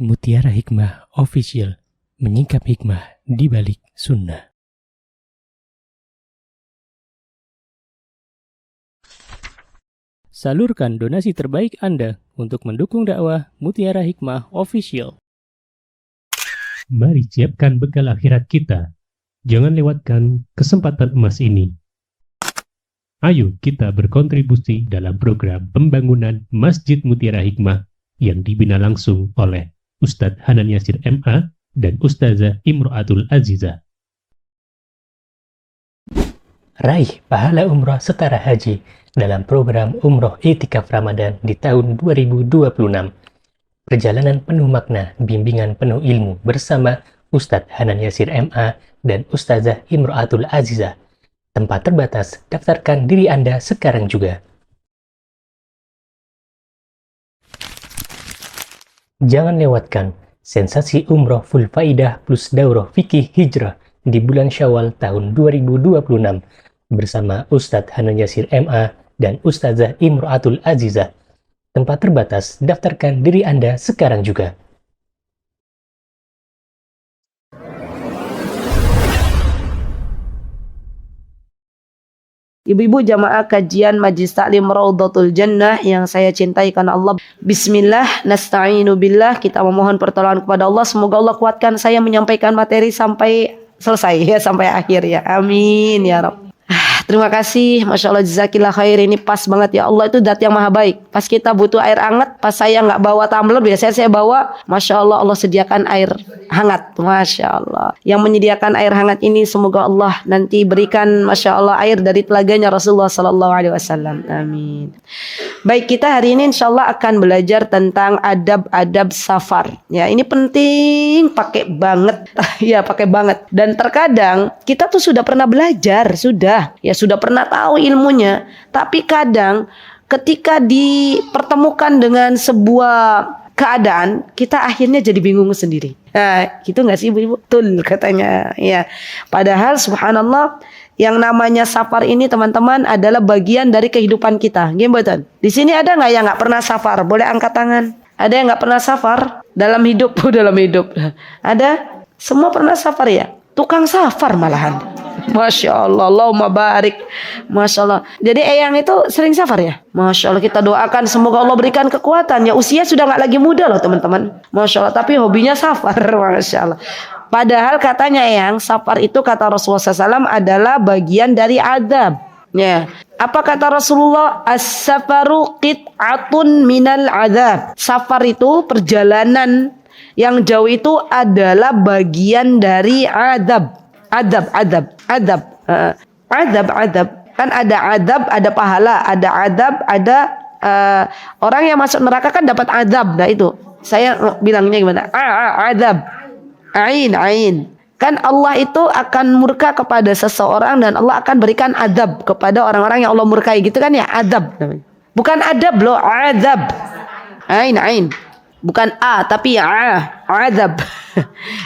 Mutiara Hikmah Official, menyingkap hikmah di balik sunnah. Salurkan donasi terbaik Anda untuk mendukung dakwah Mutiara Hikmah Official. Mari siapkan bekal akhirat kita. Jangan lewatkan kesempatan emas ini. Ayo kita berkontribusi dalam program pembangunan Masjid Mutiara Hikmah yang dibina langsung oleh Ustadz Hanan Yasir MA dan Ustazah Imro'atul Azizah. Raih pahala umroh setara haji dalam program Umroh I'tikaf Ramadan di tahun 2026. Perjalanan penuh makna, bimbingan penuh ilmu bersama Ustadz Hanan Yasir MA dan Ustazah Imro'atul Azizah. Tempat terbatas, daftarkan diri Anda sekarang juga. Jangan lewatkan sensasi umroh full faidah plus daurah fikih hijrah di bulan Syawal tahun 2026 bersama Ustadz Hanan Yasir MA dan Ustazah Imro'atul Azizah. Tempat terbatas, daftarkan diri Anda sekarang juga. Ibu-ibu jamaah kajian Majlis Taklim Raudhatul Jannah yang saya cintai karena Allah. Bismillah, nasta'inu billah. Kita memohon pertolongan kepada Allah. Semoga Allah kuatkan saya menyampaikan materi sampai selesai ya, sampai akhir ya. Amin ya Rabb. Terima kasih, Masya Allah, jazakillah khair. Ini pas banget ya, Allah itu zat yang maha baik. Pas kita butuh air hangat, pas saya nggak bawa tumbler, biasanya saya bawa, Masya Allah, Allah sediakan air hangat. Masya Allah. Yang menyediakan air hangat ini semoga Allah nanti berikan, Masya Allah, air dari telaganya Rasulullah SAW. Amin. Baik, kita hari ini insya Allah akan belajar tentang adab-adab safar. Ya, ini penting, pakai banget. Ya, pakai banget. Dan terkadang kita tuh sudah pernah belajar, sudah pernah tahu ilmunya, tapi kadang ketika dipertemukan dengan sebuah keadaan, kita akhirnya jadi bingung sendiri. Nah, gitu nggak sih ibu-ibu? Betul katanya. Ya, padahal subhanallah, yang namanya safar ini teman-teman adalah bagian dari kehidupan kita. Gimana? Di sini ada nggak yang nggak pernah safar? Boleh angkat tangan. Ada yang nggak pernah safar dalam hidup? Dalam hidup. Ada? Semua pernah safar ya? Tukang safar malahan. Masya Allah, Allahumma barik. Masya Allah. Jadi Eyang itu sering safar ya? Masya Allah, kita doakan semoga Allah berikan kekuatan. Ya, usia sudah gak lagi muda loh teman-teman. Masya Allah, tapi hobinya safar. Masya Allah. Padahal katanya Eyang, safar itu kata Rasulullah SAW adalah bagian dari adab. Ya. Apa kata Rasulullah? As-safaru qit'atun minal adab. Safar itu perjalanan yang jauh itu adalah bagian dari adab. Adab. Kan ada adab, ada pahala, ada adab, ada orang yang masuk neraka kan dapat adab. Nah itu, saya bilangnya gimana? Adab. Ain. Kan Allah itu akan murka kepada seseorang dan Allah akan berikan adab kepada orang-orang yang Allah murkai, gitu kan ya? Adab. Bukan adab loh, adab. Ain. Bukan tapi adab.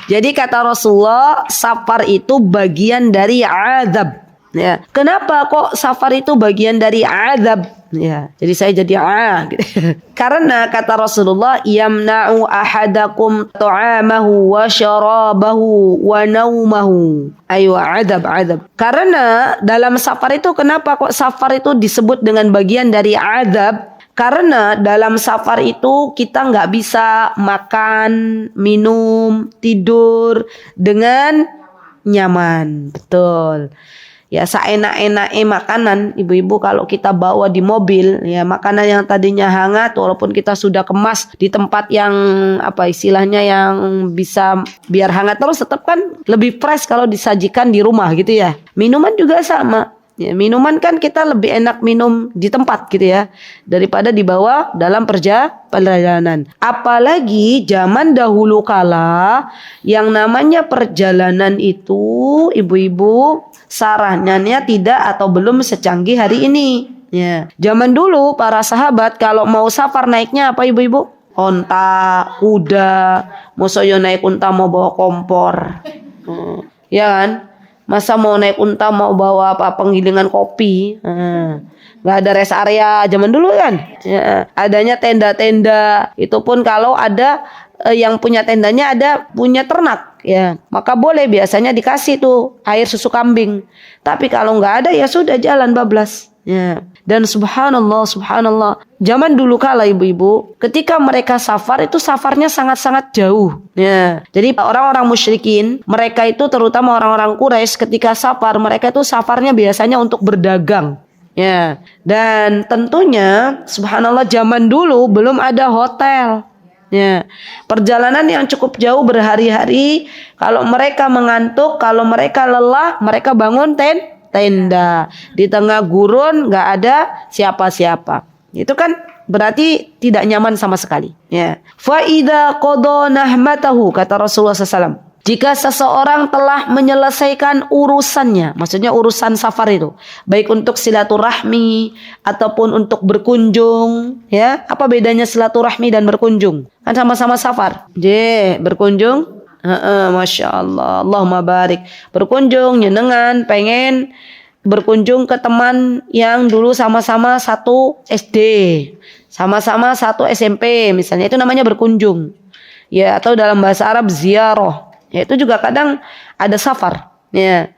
Jadi kata Rasulullah, safar itu bagian dari adab. Ya. Kenapa kok safar itu bagian dari adab? Ya. Jadi saya jadi gitu. Karena kata Rasulullah, yamna'u ahadakum ta'amahu wa syarabahu wa naumahu. Ayo adab. Karena dalam safar itu, kenapa kok safar itu disebut dengan bagian dari adab? Karena dalam safar itu kita nggak bisa makan, minum, tidur dengan nyaman. Betul. Ya, seenak-enaknya makanan ibu-ibu kalau kita bawa di mobil, ya makanan yang tadinya hangat walaupun kita sudah kemas di tempat yang istilahnya yang bisa biar hangat terus, tetap kan lebih fresh kalau disajikan di rumah gitu ya. Minuman juga sama. Ya, minuman kan kita lebih enak minum di tempat gitu ya daripada dibawa dalam perjalanan. Apalagi zaman dahulu kala yang namanya perjalanan itu ibu-ibu sarannya tidak atau belum secanggih hari ini. Ya, zaman dulu para sahabat kalau mau safar naiknya apa ibu-ibu? Onta, kuda. Masa naik unta mau bawa kompor. Ya kan? Masa mau naik unta mau bawa penggilingan kopi? Nggak ada rest area zaman dulu kan? Ya, adanya tenda-tenda. Itu pun kalau ada yang punya tendanya punya ternak, ya, maka boleh biasanya dikasih tuh air susu kambing. Tapi kalau nggak ada ya sudah jalan bablas. Ya. Dan subhanallah, zaman dulu kala ibu-ibu, ketika mereka safar itu safarnya sangat-sangat jauh. Ya. Jadi orang-orang musyrikin, mereka itu terutama orang-orang Quraisy ketika safar, mereka itu safarnya biasanya untuk berdagang. Ya. Dan tentunya subhanallah zaman dulu belum ada hotel. Ya. Perjalanan yang cukup jauh berhari-hari, kalau mereka mengantuk, kalau mereka lelah, mereka bangun tenda di tengah gurun, nggak ada siapa-siapa. Itu kan berarti tidak nyaman sama sekali. Ya. Fa idza qada nahmatahu, kata Rasulullah SAW. Jika seseorang telah menyelesaikan urusannya, maksudnya urusan safar itu, baik untuk silaturahmi ataupun untuk berkunjung, ya. Apa bedanya silaturahmi dan berkunjung? Kan sama-sama safar. Berkunjung. Masya Allah, Allahumma barik. Berkunjung, nyenengan, pengen berkunjung ke teman yang dulu sama-sama satu SD, sama-sama satu SMP, misalnya, itu namanya berkunjung. Ya, atau dalam bahasa Arab ziarah. Ya, itu juga kadang ada safar. Ya.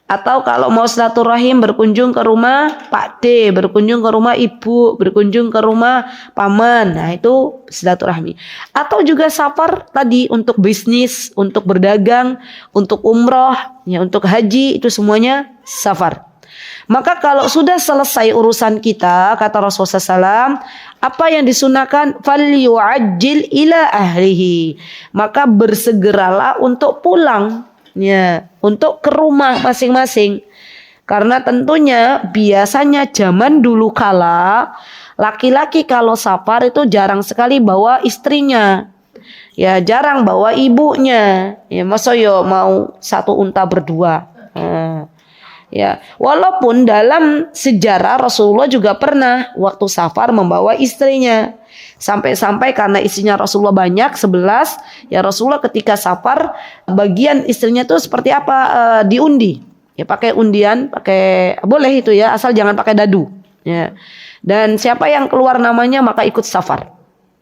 Atau kalau mau silaturahim, berkunjung ke rumah Pak D, berkunjung ke rumah Ibu, berkunjung ke rumah paman. Nah, itu silaturahmi. Atau juga safar tadi untuk bisnis, untuk berdagang, untuk umroh, ya, untuk haji, itu semuanya safar. Maka kalau sudah selesai urusan kita, kata Rasulullah SAW, apa yang disunahkan? Falyu'ajjil ila ahlihi. Maka bersegeralah untuk pulang, ya, untuk ke rumah masing-masing. Karena tentunya biasanya zaman dulu kala, laki-laki kalau safar itu jarang sekali bawa istrinya. Ya, jarang bawa ibunya. Ya, masa yo mau satu unta berdua. Ya, walaupun dalam sejarah Rasulullah juga pernah waktu safar membawa istrinya. Sampai-sampai karena istrinya Rasulullah banyak, 11, ya Rasulullah ketika safar bagian istrinya tuh seperti apa, diundi. Ya, pakai undian, boleh itu ya, asal jangan pakai dadu. Ya. Dan siapa yang keluar namanya maka ikut safar.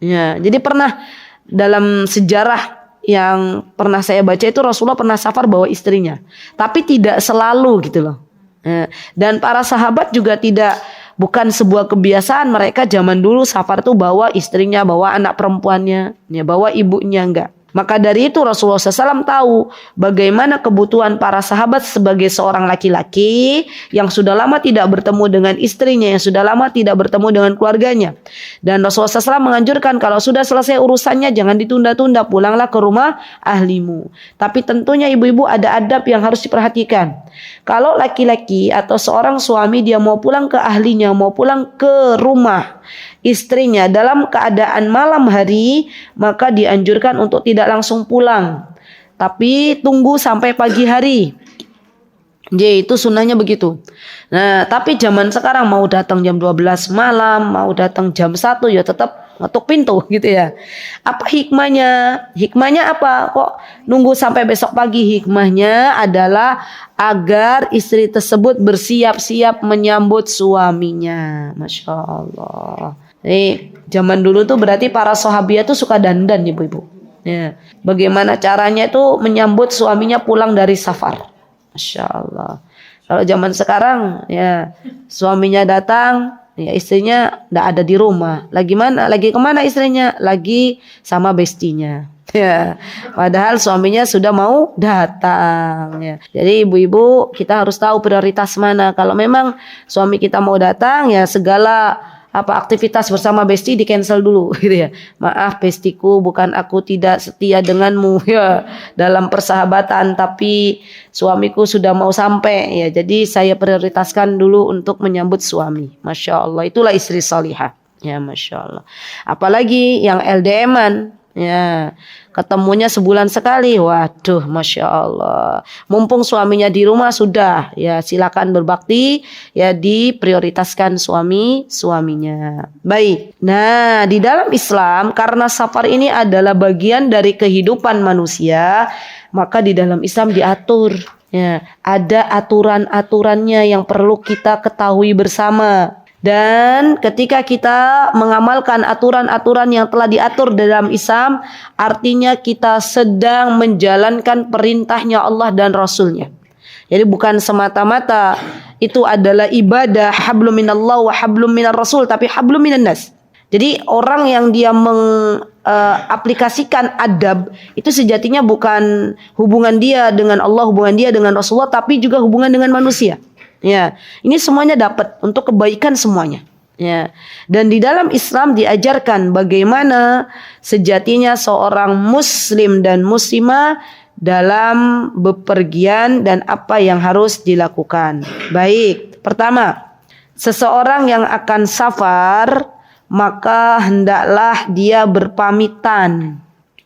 Ya, jadi pernah dalam sejarah yang pernah saya baca itu Rasulullah pernah safar bawa istrinya, tapi tidak selalu gitu loh. Dan para sahabat juga bukan sebuah kebiasaan mereka zaman dulu safar itu bawa istrinya, bawa anak perempuannya, ya, bawa ibunya, enggak. Maka dari itu Rasulullah SAW tahu bagaimana kebutuhan para sahabat sebagai seorang laki-laki yang sudah lama tidak bertemu dengan istrinya, yang sudah lama tidak bertemu dengan keluarganya. Dan Rasulullah SAW menganjurkan kalau sudah selesai urusannya jangan ditunda-tunda, pulanglah ke rumah ahlimu. Tapi tentunya ibu-ibu ada adab yang harus diperhatikan. Kalau laki-laki atau seorang suami dia mau pulang ke ahlinya, mau pulang ke rumah istrinya dalam keadaan malam hari, maka dianjurkan untuk tidak langsung pulang, tapi tunggu sampai pagi hari. Jadi itu sunnahnya begitu. Nah, tapi zaman sekarang mau datang jam 12 malam, mau datang jam 1 ya tetap ngetuk pintu gitu ya. Apa hikmahnya? Hikmahnya apa? Kok nunggu sampai besok pagi? Hikmahnya adalah agar istri tersebut bersiap-siap menyambut suaminya. Masya Allah. Jadi zaman dulu tuh berarti para sahabiah tuh suka dandan ibu-ibu. Ya. Bagaimana caranya itu menyambut suaminya pulang dari safar. Masya Allah. Kalau zaman sekarang ya suaminya datang, ya istrinya nggak ada di rumah. Lagi kemana istrinya? Lagi sama bestinya. Ya, padahal suaminya sudah mau datang. Ya. Jadi ibu-ibu kita harus tahu prioritas mana. Kalau memang suami kita mau datang, ya segala aktivitas bersama besti di cancel dulu gitu ya. Maaf bestiku, bukan aku tidak setia denganmu ya dalam persahabatan, tapi suamiku sudah mau sampai ya. Jadi saya prioritaskan dulu untuk menyambut suami. Masya Allah, itulah istri salihah. Ya Masya Allah. Apalagi yang LDM-an ya, ketemunya sebulan sekali. Waduh, Masya Allah. Mumpung suaminya di rumah sudah, ya silakan berbakti, ya diprioritaskan suaminya. Baik. Nah, di dalam Islam karena safar ini adalah bagian dari kehidupan manusia, maka di dalam Islam diatur. Ya, ada aturan-aturannya yang perlu kita ketahui bersama. Dan ketika kita mengamalkan aturan-aturan yang telah diatur dalam Islam, artinya kita sedang menjalankan perintahnya Allah dan Rasulnya. Jadi bukan semata-mata itu adalah ibadah hablum minallah wa hablum minar rasul, tapi hablum minan nas. Jadi orang yang dia aplikasikan adab itu sejatinya bukan hubungan dia dengan Allah, hubungan dia dengan Rasulullah, tapi juga hubungan dengan manusia. Ya, ini semuanya dapat untuk kebaikan semuanya. Ya, dan di dalam Islam diajarkan bagaimana sejatinya seorang muslim dan muslimah dalam bepergian dan apa yang harus dilakukan. Baik, pertama, seseorang yang akan safar maka hendaklah dia berpamitan.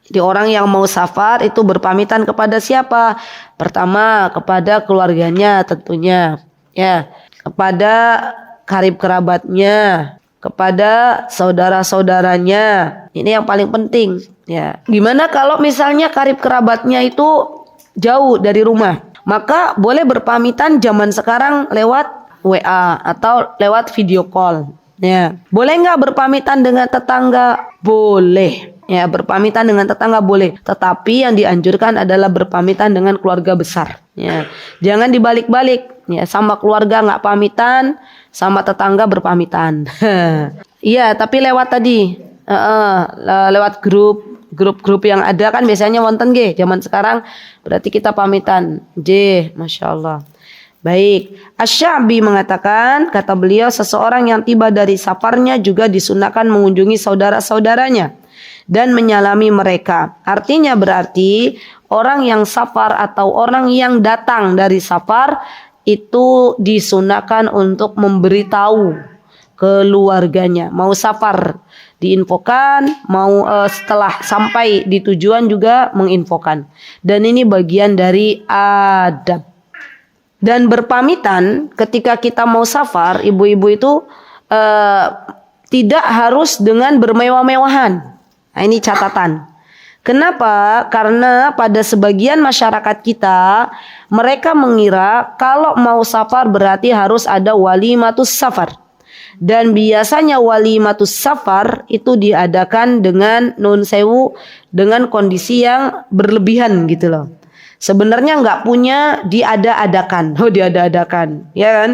Jadi orang yang mau safar itu berpamitan kepada siapa? Pertama, kepada keluarganya tentunya. Ya, kepada karib kerabatnya, kepada saudara-saudaranya. Ini yang paling penting. Ya, gimana kalau misalnya karib kerabatnya itu jauh dari rumah? Maka boleh berpamitan zaman sekarang lewat WA atau lewat video call. Ya, boleh nggak berpamitan dengan tetangga? Boleh. Ya, berpamitan dengan tetangga boleh. Tetapi yang dianjurkan adalah berpamitan dengan keluarga besar. Ya, jangan dibalik-balik. Ya, sama keluarga nggak pamitan, sama tetangga berpamitan. Iya, tapi lewat tadi, lewat grup yang ada kan biasanya wonten ge. Zaman sekarang berarti kita pamitan. Masya Allah. Baik, Asy-Sya'bi mengatakan, kata beliau, seseorang yang tiba dari safarnya juga disunahkan mengunjungi saudara-saudaranya dan menyalami mereka. Artinya berarti orang yang safar atau orang yang datang dari safar itu disunahkan untuk memberitahu keluarganya. Mau safar diinfokan, mau setelah sampai di tujuan juga menginfokan. Dan ini bagian dari adab. Dan berpamitan ketika kita mau safar, ibu-ibu itu tidak harus dengan bermewah-mewahan. Nah, ini catatan. Kenapa? Karena pada sebagian masyarakat kita, mereka mengira kalau mau safar berarti harus ada walimatus safar. Dan biasanya walimatus safar itu diadakan dengan nun sewu, dengan kondisi yang berlebihan gitu loh. Sebenarnya nggak punya, diada-adakan. Diada-adakan, ya kan?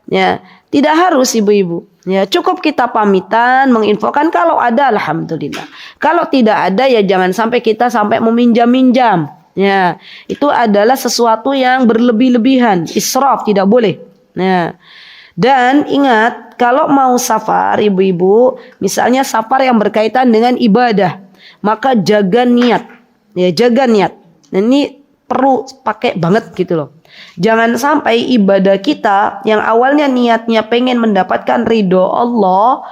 Ya, tidak harus ibu-ibu. Ya, cukup kita pamitan, menginfokan kalau ada, alhamdulillah. Kalau tidak ada, ya jangan sampai kita sampai meminjam-minjam. Ya, itu adalah sesuatu yang berlebih-lebihan, israf, tidak boleh. Ya. Dan ingat, kalau mau safar, ibu-ibu, misalnya safar yang berkaitan dengan ibadah, maka jaga niat. Ya, jaga niat. Nah, ini perlu pakai banget gitu loh. Jangan sampai ibadah kita yang awalnya niatnya pengen mendapatkan ridho Allah,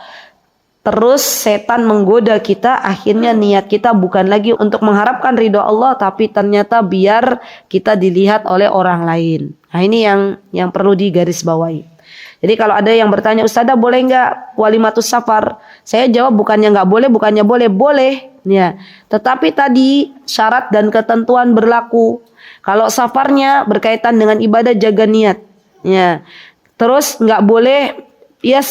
terus setan menggoda kita, akhirnya niat kita bukan lagi untuk mengharapkan ridho Allah, tapi ternyata biar kita dilihat oleh orang lain. Nah, ini yang perlu digarisbawahi. Jadi kalau ada yang bertanya, Ustazah boleh nggak walimatus safar? Saya jawab bukannya nggak boleh, bukannya boleh, boleh. Ya, tetapi tadi syarat dan ketentuan berlaku. Kalau safarnya berkaitan dengan ibadah, jaga niat. Ya, terus nggak boleh ya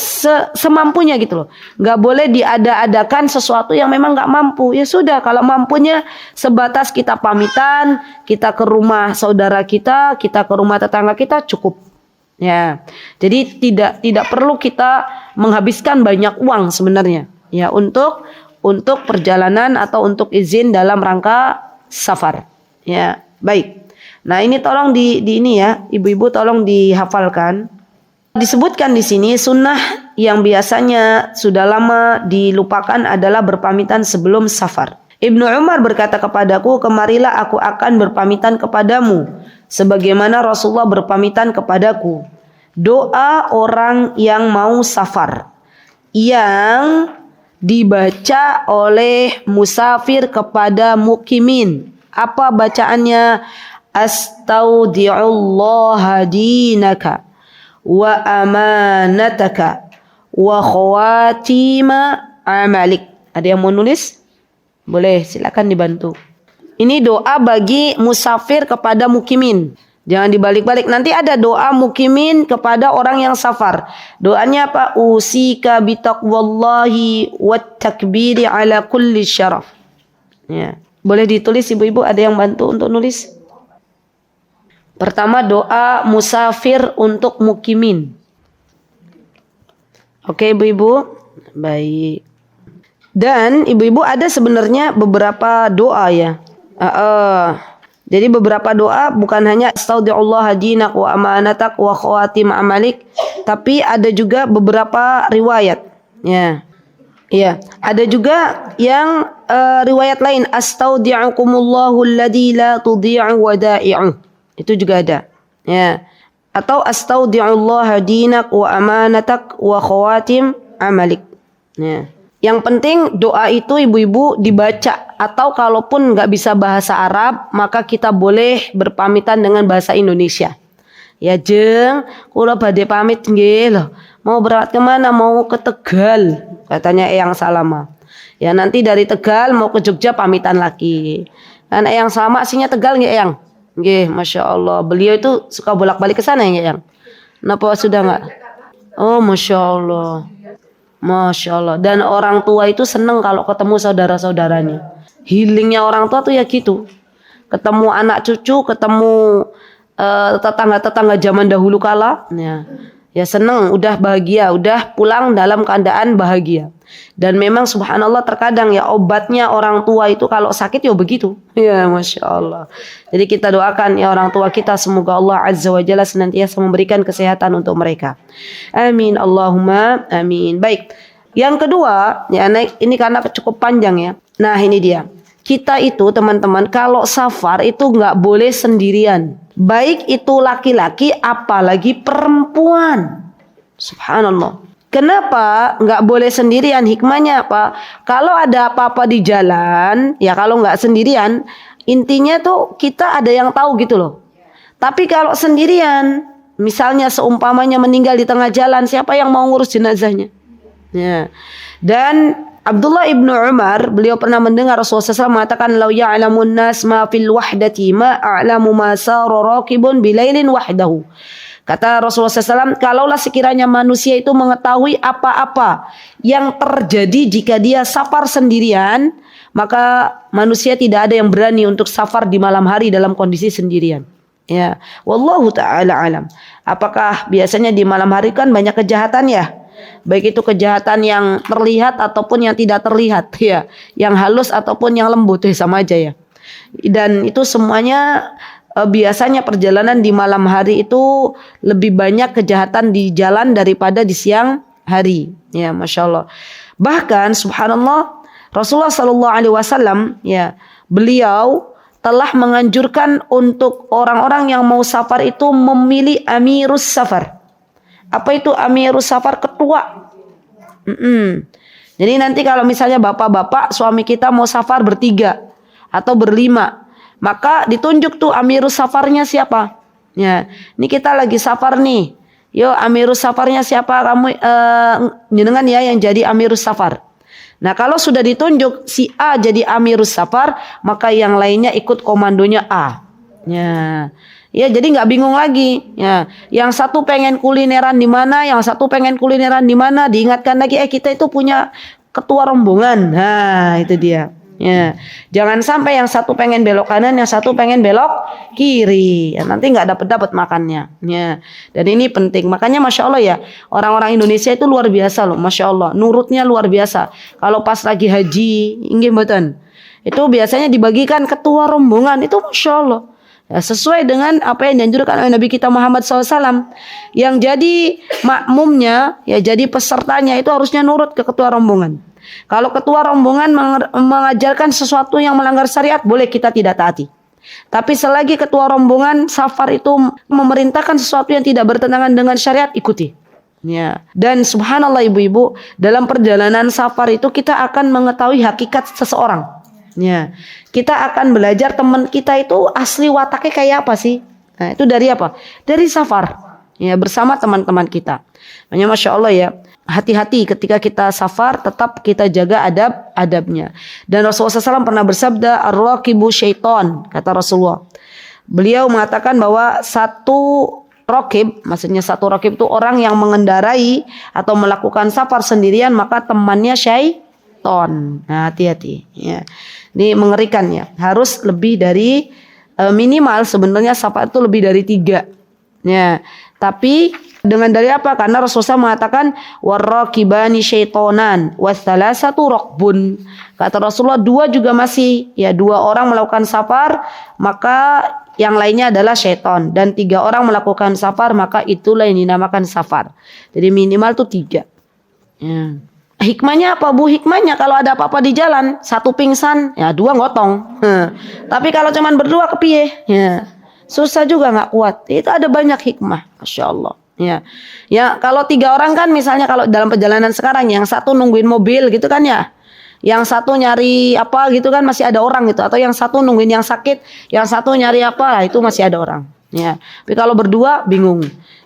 semampunya gitu loh. Nggak boleh diada-adakan sesuatu yang memang nggak mampu. Ya sudah, kalau mampunya sebatas kita pamitan, kita ke rumah saudara kita ke rumah tetangga kita cukup. Ya, jadi tidak perlu kita menghabiskan banyak uang sebenarnya. Ya, untuk perjalanan atau untuk izin dalam rangka safar. Ya, baik. Nah, ini tolong di ini ya, ibu-ibu tolong dihafalkan. Disebutkan di sini sunnah yang biasanya sudah lama dilupakan adalah berpamitan sebelum safar. Ibnu Umar berkata kepadaku, kemarilah aku akan berpamitan kepadamu sebagaimana Rasulullah berpamitan kepadaku. Doa orang yang mau safar yang dibaca oleh musafir kepada mukimin. Apa bacaannya? Astaudi'ullah dinaka wa amanataka wa khawatima amalik. Ada yang mau nulis? Boleh, silakan dibantu. Ini doa bagi musafir kepada mukimin. Jangan dibalik-balik. Nanti ada doa mukimin kepada orang yang safar. Doanya apa? Usika bitaqwallahi wat takbiri ala kulli syaraf. Ya. Boleh ditulis ibu-ibu, ada yang bantu untuk nulis? Pertama doa musafir untuk mukimin. Oke ibu-ibu? Baik. Dan ibu-ibu ada sebenarnya beberapa doa ya. Jadi beberapa doa bukan hanya astaudiullah dinak wa amanatak wa khawatim amalik, tapi ada juga beberapa riwayat. Ya. Ya, ada juga yang riwayat lain astaudi'ukumullahu alladzi la tudhi'u wada'i'u. Itu juga ada. Ya. Atau astaudi'ullah dinak wa amanatak wa khawatim amalik. Ya. Yang penting doa itu ibu-ibu dibaca, atau kalaupun nggak bisa bahasa Arab maka kita boleh berpamitan dengan bahasa Indonesia. Ya jeng, kula badhe pamit nggih loh. Mau berangkat kemana? Mau ke Tegal, katanya Eyang Salama. Ya nanti dari Tegal mau ke Jogja pamitan lagi. Kan Eyang Salama aslinya Tegal nggih Eyang? Nggih, masya Allah. Beliau itu suka bolak-balik ke sana ya Eyang. Kenapa sudah nggak? Oh masya Allah. Masya Allah. Dan orang tua itu seneng kalau ketemu saudara-saudaranya. Healingnya orang tua tuh ya gitu. Ketemu anak cucu, ketemu tetangga-tetangga zaman dahulu kala. Ya seneng, udah bahagia, udah pulang dalam keadaan bahagia. Dan memang subhanallah terkadang ya obatnya orang tua itu kalau sakit ya begitu. Ya masya Allah. Jadi kita doakan ya orang tua kita, semoga Allah azza wa jalla senantiasa memberikan kesehatan untuk mereka. Amin Allahumma amin. Baik. Yang kedua, ya ini karena cukup panjang ya. Nah ini dia. Kita itu teman-teman kalau safar itu nggak boleh sendirian. Baik itu laki-laki apalagi perempuan. Subhanallah. Kenapa nggak boleh sendirian? Hikmahnya apa? Kalau ada apa-apa di jalan, ya kalau nggak sendirian, intinya tuh kita ada yang tahu gitu loh. Tapi kalau sendirian, misalnya seumpamanya meninggal di tengah jalan, siapa yang mau ngurus jenazahnya? Ya. Dan Abdullah ibnu Umar, beliau pernah mendengar Rasulullah SAW mengatakan, "Lau ya'lamun nas ma fil wahdati ma a'lamu ma sara raqibun bilailin wahdahu." Kata Rasulullah SAW, kalaulah sekiranya manusia itu mengetahui apa-apa yang terjadi jika dia safar sendirian, maka manusia tidak ada yang berani untuk safar di malam hari dalam kondisi sendirian. Ya, wallahu taala alam. Apakah biasanya di malam hari kan banyak kejahatan ya? Baik itu kejahatan yang terlihat ataupun yang tidak terlihat ya, yang halus ataupun yang lembut ya sama aja ya. Dan itu semuanya biasanya perjalanan di malam hari itu lebih banyak kejahatan di jalan daripada di siang hari ya, masya Allah. Bahkan subhanallah Rasulullah Sallallahu Alaihi Wasallam ya, beliau telah menganjurkan untuk orang-orang yang mau safar itu memilih amirus safar. Apa itu amirus safar? Ketua. Jadi nanti kalau misalnya bapak-bapak suami kita mau safar bertiga atau berlima, maka ditunjuk tuh amirus safarnya siapa. Ya, ini kita lagi safar nih. Yo amirus safarnya siapa? Kamu jenengan ya yang jadi amirus safar. Nah kalau sudah ditunjuk si A jadi amirus safar, maka yang lainnya ikut komandonya A. Ya jadi nggak bingung lagi. Ya, yang satu pengen kulineran di mana, yang satu pengen kulineran di mana, diingatkan lagi kita itu punya ketua rombongan. Nah itu dia. Ya, jangan sampai yang satu pengen belok kanan, yang satu pengen belok kiri. Ya, nanti nggak dapat makannya. Ya, dan ini penting. Makanya masya Allah ya, orang-orang Indonesia itu luar biasa loh, masya Allah. Nurutnya luar biasa. Kalau pas lagi haji, inggih mboten, itu biasanya dibagikan ketua rombongan itu masya Allah. Ya, sesuai dengan apa yang dianjurkan oleh Nabi kita Muhammad SAW. Yang jadi makmumnya, ya jadi pesertanya itu harusnya nurut ke ketua rombongan. Kalau ketua rombongan mengajarkan sesuatu yang melanggar syariat, boleh kita tidak taati. Tapi selagi ketua rombongan safar itu memerintahkan sesuatu yang tidak bertentangan dengan syariat, ikuti. Ya. Dan subhanallah ibu-ibu, dalam perjalanan safar itu kita akan mengetahui hakikat seseorang. Ya, kita akan belajar teman kita itu asli wataknya kayak apa sih? Nah, itu dari apa? Dari safar. Ya, bersama teman-teman kita. Makanya masya Allah ya, hati-hati ketika kita safar, tetap kita jaga adab-adabnya. Dan Rasulullah SAW pernah bersabda, ar-raqibu syaitan, kata Rasulullah. beliau mengatakan bahwa satu rokib, maksudnya satu rokib itu orang yang mengendarai atau melakukan safar sendirian, maka temannya syaiton. Nah, hati-hati ya. Ini mengerikan ya. Harus lebih dari minimal sebenarnya safar itu lebih dari 3 ya. Tapi dengan dari apa? Karena Rasulullah mengatakan warraqibani syaitonan wasalasatu rokbun. Kata Rasulullah 2 juga masih ya, 2 orang melakukan safar maka yang lainnya adalah syaitan, dan 3 orang melakukan safar maka itulah yang dinamakan safar. Jadi minimal tuh 3 ya. Hikmahnya apa Bu? Hikmahnya kalau ada apa-apa di jalan, 1 pingsan ya 2 gotong. Tapi kalau cuman berdua kepiye ya, susah juga, nggak kuat. Itu ada banyak hikmah, Masya Allah ya. Ya kalau 3 orang kan, misalnya kalau dalam perjalanan sekarang yang satu nungguin mobil gitu kan ya, yang satu nyari apa gitu kan masih ada orang gitu, atau yang satu nungguin yang sakit, yang satu nyari apa, itu masih ada orang ya. Tapi kalau berdua bingung.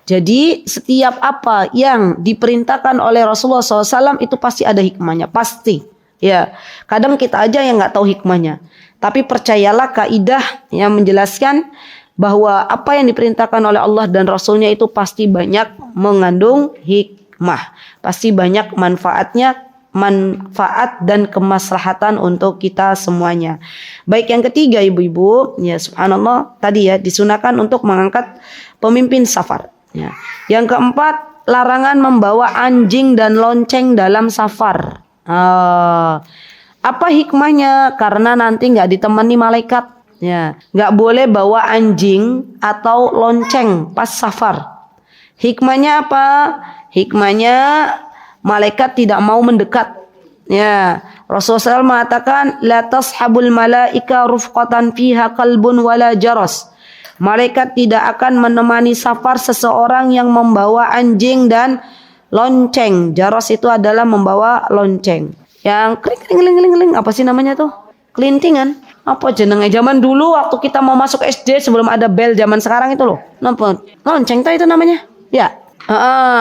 Jadi setiap apa yang diperintahkan oleh Rasulullah SAW itu pasti ada hikmahnya, pasti ya. Kadang kita aja yang nggak tahu hikmahnya, tapi percayalah kaidah yang menjelaskan bahwa apa yang diperintahkan oleh Allah dan Rasulnya itu pasti banyak mengandung hikmah, pasti banyak manfaat dan kemaslahatan untuk kita semuanya. Baik, yang ketiga ibu-ibu ya, subhanallah tadi ya, disunahkan untuk mengangkat pemimpin safar ya. Yang keempat, larangan membawa anjing dan lonceng dalam safar. Apa hikmahnya? Karena nanti nggak ditemani malaikat ya. Nggak boleh bawa anjing atau lonceng pas safar. Hikmahnya apa? Hikmahnya malaikat tidak mau mendekat ya. Rasulullah SAW mengatakan la tashabul malaika rufqatan fiha qalbun wala jaras. Malaikat tidak akan menemani safar seseorang yang membawa anjing dan lonceng. Jaras itu adalah membawa lonceng yang kling apa sih namanya tuh? Kelintingan. Apa jenenge zaman dulu waktu kita mau masuk SD sebelum ada bel zaman sekarang itu loh. Nampak? Lonceng tuh itu namanya. Ya.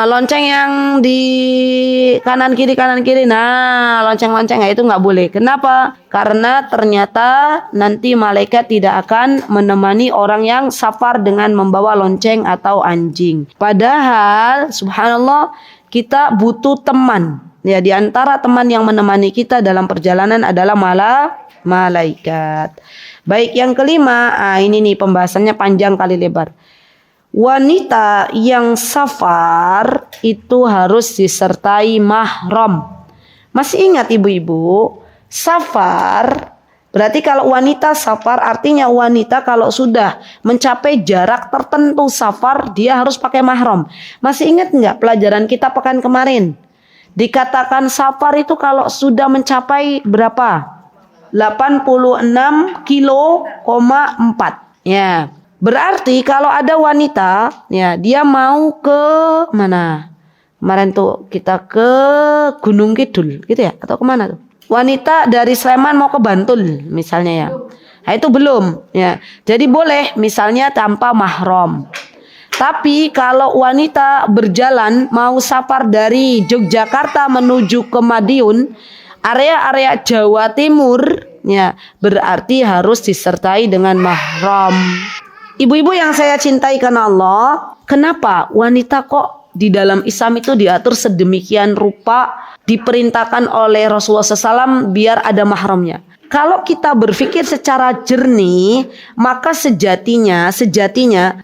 Lonceng yang di kanan kiri. Nah, lonceng-lonceng itu nggak boleh. Kenapa? Karena ternyata nanti malaikat tidak akan menemani orang yang safar dengan membawa lonceng atau anjing. Padahal subhanallah kita butuh teman. Ya, di antara teman yang menemani kita dalam perjalanan adalah malaikat. Baik, yang kelima, ini nih pembahasannya panjang kali lebar. Wanita yang safar itu harus disertai mahram. Masih ingat ibu-ibu? Safar berarti kalau wanita safar artinya wanita kalau sudah mencapai jarak tertentu safar dia harus pakai mahram. Masih ingat nggak pelajaran kita pekan kemarin? Dikatakan safar itu kalau sudah mencapai berapa? 86,4 kilo. Ya. Berarti kalau ada wanita ya, dia mau ke mana? Kemarin tuh kita ke Gunung Kidul gitu ya, atau kemana tuh? Wanita dari Sleman mau ke Bantul misalnya ya. Nah, itu belum ya. Jadi boleh misalnya tanpa mahram. Tapi kalau wanita berjalan mau safar dari Yogyakarta menuju ke Madiun, area-area Jawa Timur ya, berarti harus disertai dengan mahram. Ibu-ibu yang saya cintai karena Allah, kenapa wanita kok di dalam Islam itu diatur sedemikian rupa, diperintahkan oleh Rasulullah SAW biar ada mahramnya? Kalau kita berpikir secara jernih, maka sejatinya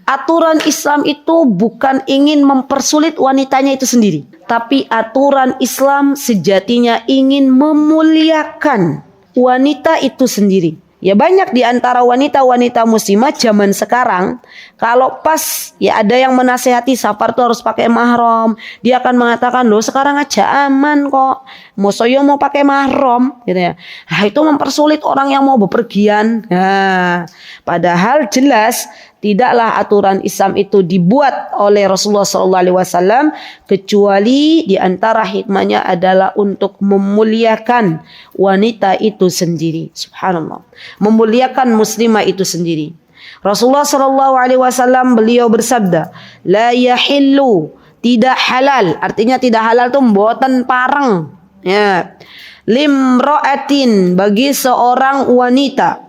aturan Islam itu bukan ingin mempersulit wanitanya itu sendiri, tapi aturan Islam sejatinya ingin memuliakan wanita itu sendiri. Ya, banyak di antara wanita-wanita muslimah zaman sekarang kalau pas ya ada yang menasehati safar tuh harus pakai mahram, dia akan mengatakan, loh sekarang aja aman kok, mosoyo mau pakai mahram gitu ya. Nah, itu mempersulit orang yang mau bepergian. Nah, padahal jelas tidaklah aturan Islam itu dibuat oleh Rasulullah SAW kecuali di antara hikmahnya adalah untuk memuliakan wanita itu sendiri. Subhanallah, memuliakan muslimah itu sendiri. Rasulullah SAW beliau bersabda, la yahillu, tidak halal, artinya tidak halal itu mboten pareng ya, limra'atin, bagi seorang wanita,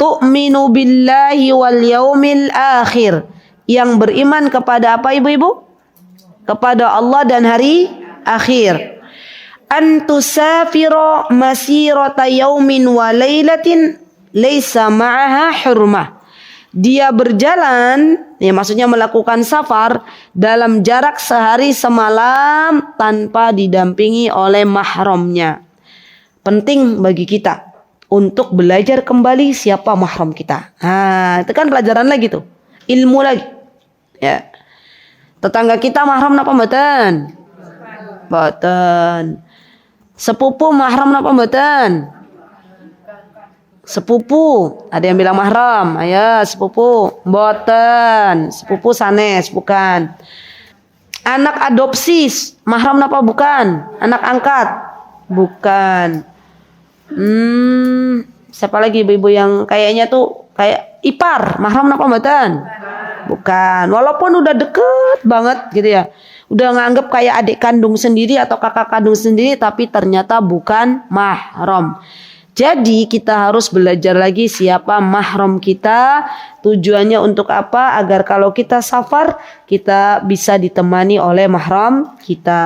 tu'minu billahi wal yaumil akhir, yang beriman kepada apa ibu-ibu? Kepada Allah dan hari akhir. An tusafira masirata yaumin wa lailatin laisa ma'aha hurmah. Dia berjalan, ya maksudnya melakukan safar dalam jarak sehari semalam tanpa didampingi oleh mahramnya. Penting bagi kita untuk belajar kembali siapa mahram kita. Nah, itu kan pelajaran lagi tuh, ilmu lagi. Ya. Tetangga kita mahram napa mboten? Mboten. Sepupu mahram napa mboten? Sepupu, ada yang bilang mahram. Ayo sepupu, mboten. Sepupu sanes, bukan. Anak adopsi mahram napa bukan? Anak angkat, bukan. Siapa lagi ibu-ibu yang kayaknya tuh kayak ipar, mahram napa mboten? Bukan. Walaupun udah deket banget gitu ya, udah nganggep kayak adik kandung sendiri atau kakak kandung sendiri, tapi ternyata bukan mahram. Jadi kita harus belajar lagi siapa mahram kita. Tujuannya untuk apa? Agar kalau kita safar, kita bisa ditemani oleh mahram kita.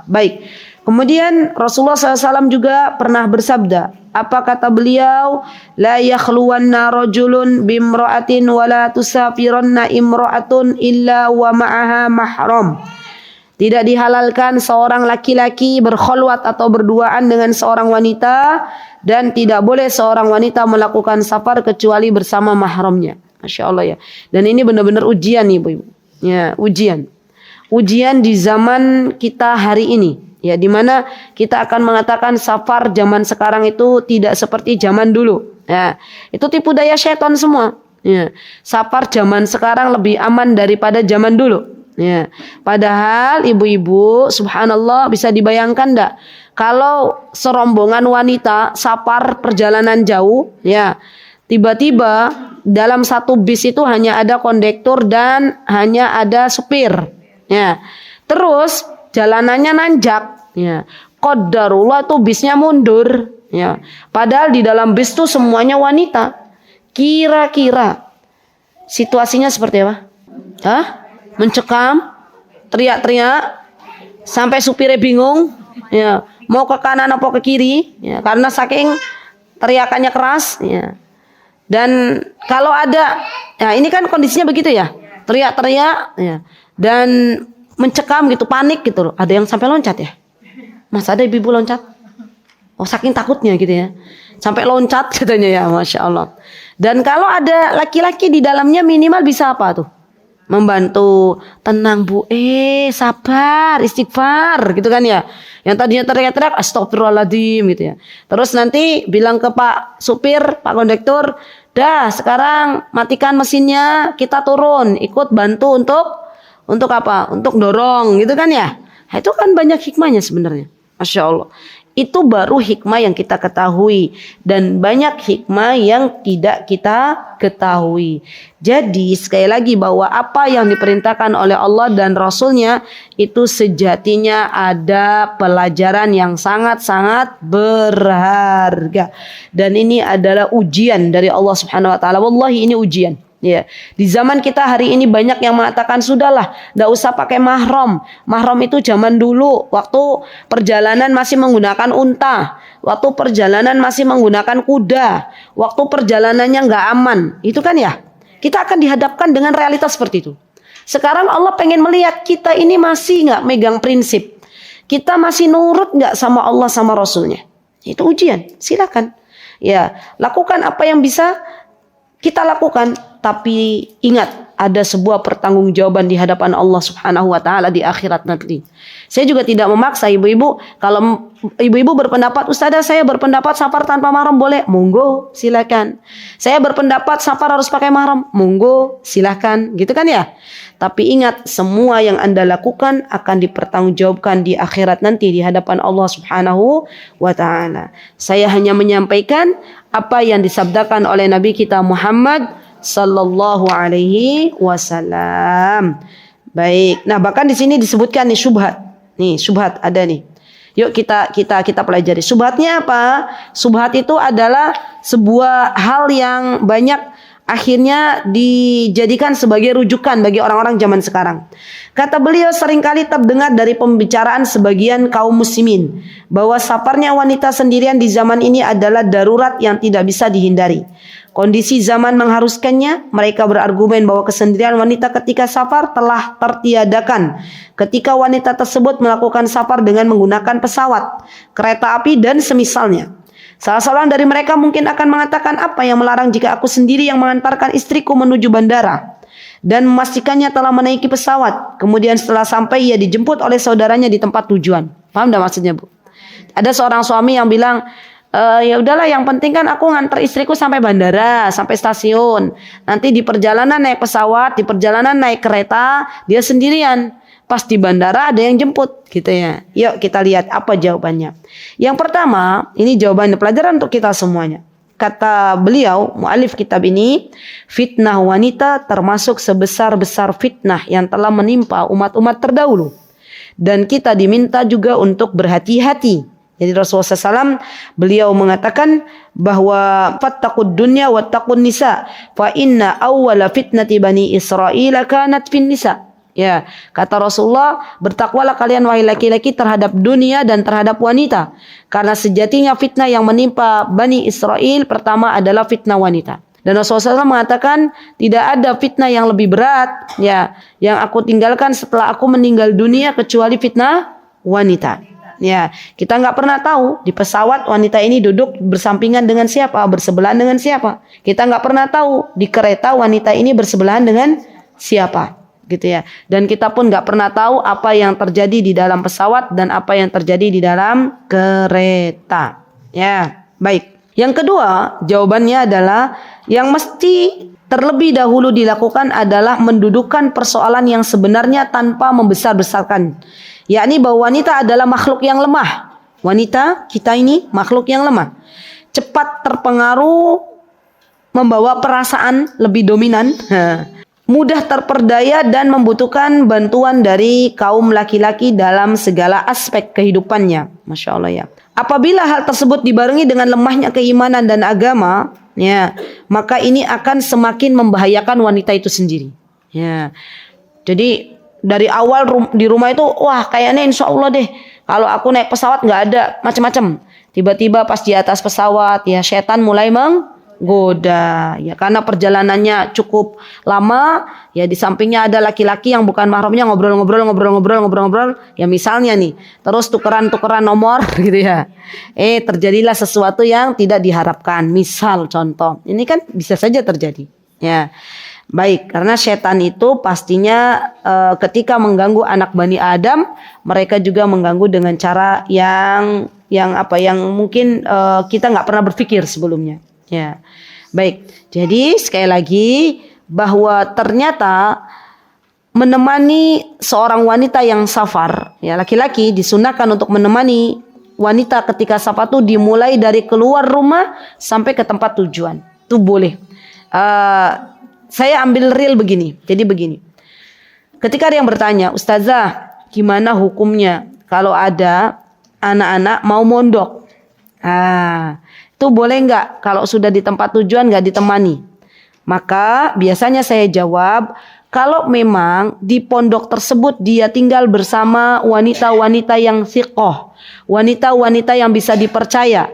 Baik. Kemudian Rasulullah SAW juga pernah bersabda. Apa kata beliau? La yakhluwanna rajulun bimra'atin wa la tusafiranna imra'atun illa wa ma'aha mahram. Tidak dihalalkan seorang laki-laki berkhulwat atau berduaan dengan seorang wanita, dan tidak boleh seorang wanita melakukan safar kecuali bersama mahramnya. Masya Allah ya. Dan ini benar-benar ujian nih ibu-ibu. Ya, ujian. Ujian di zaman kita hari ini. Ya, di mana kita akan mengatakan safar zaman sekarang itu tidak seperti zaman dulu. Ya, itu tipu daya syaitan semua. Ya, safar zaman sekarang lebih aman daripada zaman dulu. Ya, padahal ibu-ibu, subhanallah, bisa dibayangkan enggak kalau serombongan wanita safar perjalanan jauh, ya, tiba-tiba dalam satu bis itu hanya ada kondektur dan hanya ada supir. Ya, terus jalanannya nanjak, ya. Qadarullah tuh bisnya mundur, ya. Padahal di dalam bis tuh semuanya wanita. Kira-kira situasinya seperti apa? Hah? Mencekam, teriak-teriak, sampai supirnya bingung, ya. Mau ke kanan apa ke kiri, ya, karena saking teriakannya keras, ya. Dan kalau ada, ya ini kan kondisinya begitu ya, teriak-teriak, ya, dan mencekam gitu, panik gitu loh. Ada yang sampai loncat ya? Mas, ada ibu loncat? Oh, saking takutnya gitu ya, sampai loncat katanya ya, masya Allah. Dan kalau ada laki-laki di dalamnya minimal bisa apa tuh? Membantu, tenang bu, sabar, istighfar gitu kan ya. Yang tadinya teriak-teriak astagfirullahaladzim gitu ya. Terus nanti bilang ke Pak supir, Pak kondektur, dah sekarang matikan mesinnya, kita turun, ikut bantu untuk apa? Untuk dorong gitu kan ya. Nah, itu kan banyak hikmahnya sebenarnya. Masya Allah. Itu baru hikmah yang kita ketahui, dan banyak hikmah yang tidak kita ketahui. Jadi sekali lagi bahwa apa yang diperintahkan oleh Allah dan Rasulnya itu sejatinya ada pelajaran yang sangat-sangat berharga. Dan ini adalah ujian dari Allah Subhanahu Wa Taala. Wallahi ini ujian. Ya, di zaman kita hari ini banyak yang mengatakan sudahlah, tidak usah pakai mahram. Mahram itu zaman dulu, waktu perjalanan masih menggunakan unta, waktu perjalanan masih menggunakan kuda, waktu perjalanannya nggak aman. Itu kan ya, kita akan dihadapkan dengan realitas seperti itu. Sekarang Allah pengen melihat kita ini masih nggak megang prinsip, kita masih nurut nggak sama Allah sama Rasulnya. Itu ujian. Silakan, ya lakukan apa yang bisa kita lakukan, tapi ingat ada sebuah pertanggungjawaban di hadapan Allah Subhanahu wa taala di akhirat nanti. Saya juga tidak memaksa ibu-ibu. Kalau ibu-ibu berpendapat, "Ustazah, saya berpendapat safar tanpa mahram boleh." Monggo, silakan. Saya berpendapat safar harus pakai mahram. Monggo, silakan. Gitu kan ya? Tapi ingat, semua yang Anda lakukan akan dipertanggungjawabkan di akhirat nanti di hadapan Allah Subhanahu wa taala. Saya hanya menyampaikan apa yang disabdakan oleh Nabi kita Muhammad sallallahu alaihi wasallam. Baik. Nah, bahkan di sini disebutkan nih syubhat. Nih, syubhat ada nih. Yuk kita pelajari. Subhatnya apa? Subhat itu adalah sebuah hal yang banyak akhirnya dijadikan sebagai rujukan bagi orang-orang zaman sekarang. Kata beliau, seringkali terdengar dari pembicaraan sebagian kaum muslimin bahwa safarnya wanita sendirian di zaman ini adalah darurat yang tidak bisa dihindari. Kondisi zaman mengharuskannya. Mereka berargumen bahwa kesendirian wanita ketika safar telah tertiadakan ketika wanita tersebut melakukan safar dengan menggunakan pesawat, kereta api dan semisalnya. Salah seorang dari mereka mungkin akan mengatakan, apa yang melarang jika aku sendiri yang mengantarkan istriku menuju bandara dan memastikannya telah menaiki pesawat, kemudian setelah sampai ia dijemput oleh saudaranya di tempat tujuan. Paham dah maksudnya, Bu? Ada seorang suami yang bilang, ya udahlah, yang penting kan aku nganter istriku sampai bandara, sampai stasiun. Nanti di perjalanan naik pesawat, di perjalanan naik kereta, dia sendirian. Pas di bandara ada yang jemput, gitu ya. Yuk kita lihat apa jawabannya. Yang pertama, ini jawabannya, pelajaran untuk kita semuanya. Kata beliau, mu'alif kitab ini, fitnah wanita termasuk sebesar-besar fitnah yang telah menimpa umat-umat terdahulu. Dan kita diminta juga untuk berhati-hati. Jadi Rasulullah SAW beliau mengatakan bahwa fattaqud dunya wattaqun nisa fa inna awwala fitnati bani Israil kanat fin nisa. Ya, kata Rasulullah, bertakwalah kalian wahai laki-laki terhadap dunia dan terhadap wanita, karena sejatinya fitnah yang menimpa Bani Israel pertama adalah fitnah wanita. Dan Rasulullah SAW mengatakan tidak ada fitnah yang lebih berat ya yang aku tinggalkan setelah aku meninggal dunia kecuali fitnah wanita. Ya, kita nggak pernah tahu di pesawat wanita ini duduk bersampingan dengan siapa, bersebelahan dengan siapa. Kita nggak pernah tahu di kereta wanita ini bersebelahan dengan siapa. Gitu ya. Dan kita pun nggak pernah tahu apa yang terjadi di dalam pesawat dan apa yang terjadi di dalam kereta. Ya, baik. Yang kedua, jawabannya adalah yang mesti terlebih dahulu dilakukan adalah mendudukan persoalan yang sebenarnya tanpa membesar-besarkan. Yakni bahwa wanita adalah makhluk yang lemah. Wanita kita ini makhluk yang lemah. Cepat terpengaruh, membawa perasaan lebih dominan. Mudah terperdaya dan membutuhkan bantuan dari kaum laki-laki dalam segala aspek kehidupannya. Masya Allah ya. Apabila hal tersebut dibarengi dengan lemahnya keimanan dan agama, ya, maka ini akan semakin membahayakan wanita itu sendiri. Ya. Jadi dari awal di rumah itu, wah kayaknya insya Allah deh, kalau aku naik pesawat nggak ada macam-macam. Tiba-tiba pas di atas pesawat, ya setan mulai menggoda, ya karena perjalanannya cukup lama, ya di sampingnya ada laki-laki yang bukan mahramnya ngobrol, ya misalnya nih, terus tukeran nomor gitu ya, terjadilah sesuatu yang tidak diharapkan, misal contoh, ini kan bisa saja terjadi, ya. Baik, karena setan itu pastinya ketika mengganggu anak Bani Adam, mereka juga mengganggu dengan cara yang mungkin kita nggak pernah berpikir sebelumnya. Ya, baik. Jadi sekali lagi bahwa ternyata menemani seorang wanita yang safar, ya laki-laki disunahkan untuk menemani wanita ketika safar itu dimulai dari keluar rumah sampai ke tempat tujuan. Itu boleh. Saya ambil real begini. Jadi begini. Ketika ada yang bertanya, Ustazah, gimana hukumnya kalau ada anak-anak mau mondok? Itu boleh nggak kalau sudah di tempat tujuan nggak ditemani? Maka biasanya saya jawab, kalau memang di pondok tersebut dia tinggal bersama wanita-wanita yang thiqah, wanita-wanita yang bisa dipercaya,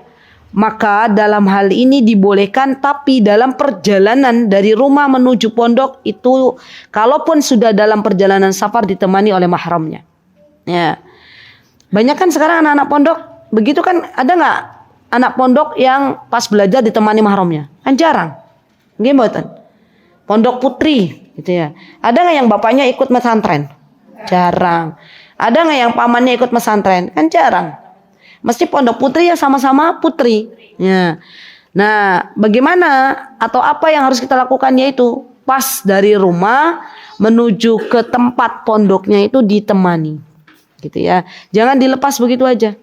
maka dalam hal ini dibolehkan, tapi dalam perjalanan dari rumah menuju pondok itu, kalaupun sudah dalam perjalanan safar ditemani oleh mahramnya. Ya, banyak kan sekarang anak-anak pondok begitu kan, ada nggak anak pondok yang pas belajar ditemani mahramnya? Kan jarang. Gimana? Pondok putri, gitu ya. Ada nggak yang bapaknya ikut pesantren? Jarang. Ada nggak yang pamannya ikut pesantren? Kan jarang. Mesti pondok putri ya sama-sama putri. Ya. Nah, bagaimana atau apa yang harus kita lakukan, yaitu pas dari rumah menuju ke tempat pondoknya itu ditemani, gitu ya. Jangan dilepas begitu aja.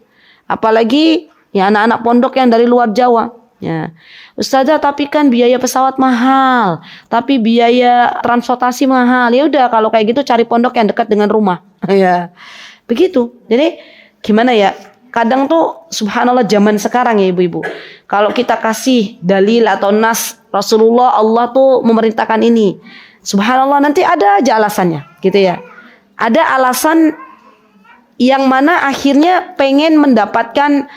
Apalagi ya anak-anak pondok yang dari luar Jawa. Ya, Ustazah, tapi kan biaya pesawat mahal, tapi biaya transportasi mahal. Ya udah, kalau kayak gitu cari pondok yang dekat dengan rumah. Ya, begitu. Jadi gimana ya? kadang tuh subhanallah zaman sekarang ya ibu-ibu. Kalau kita kasih dalil atau nas Rasulullah Allah tuh memerintahkan ini. Subhanallah nanti ada aja alasannya gitu ya. Ada alasan yang mana akhirnya pengen mendapatkan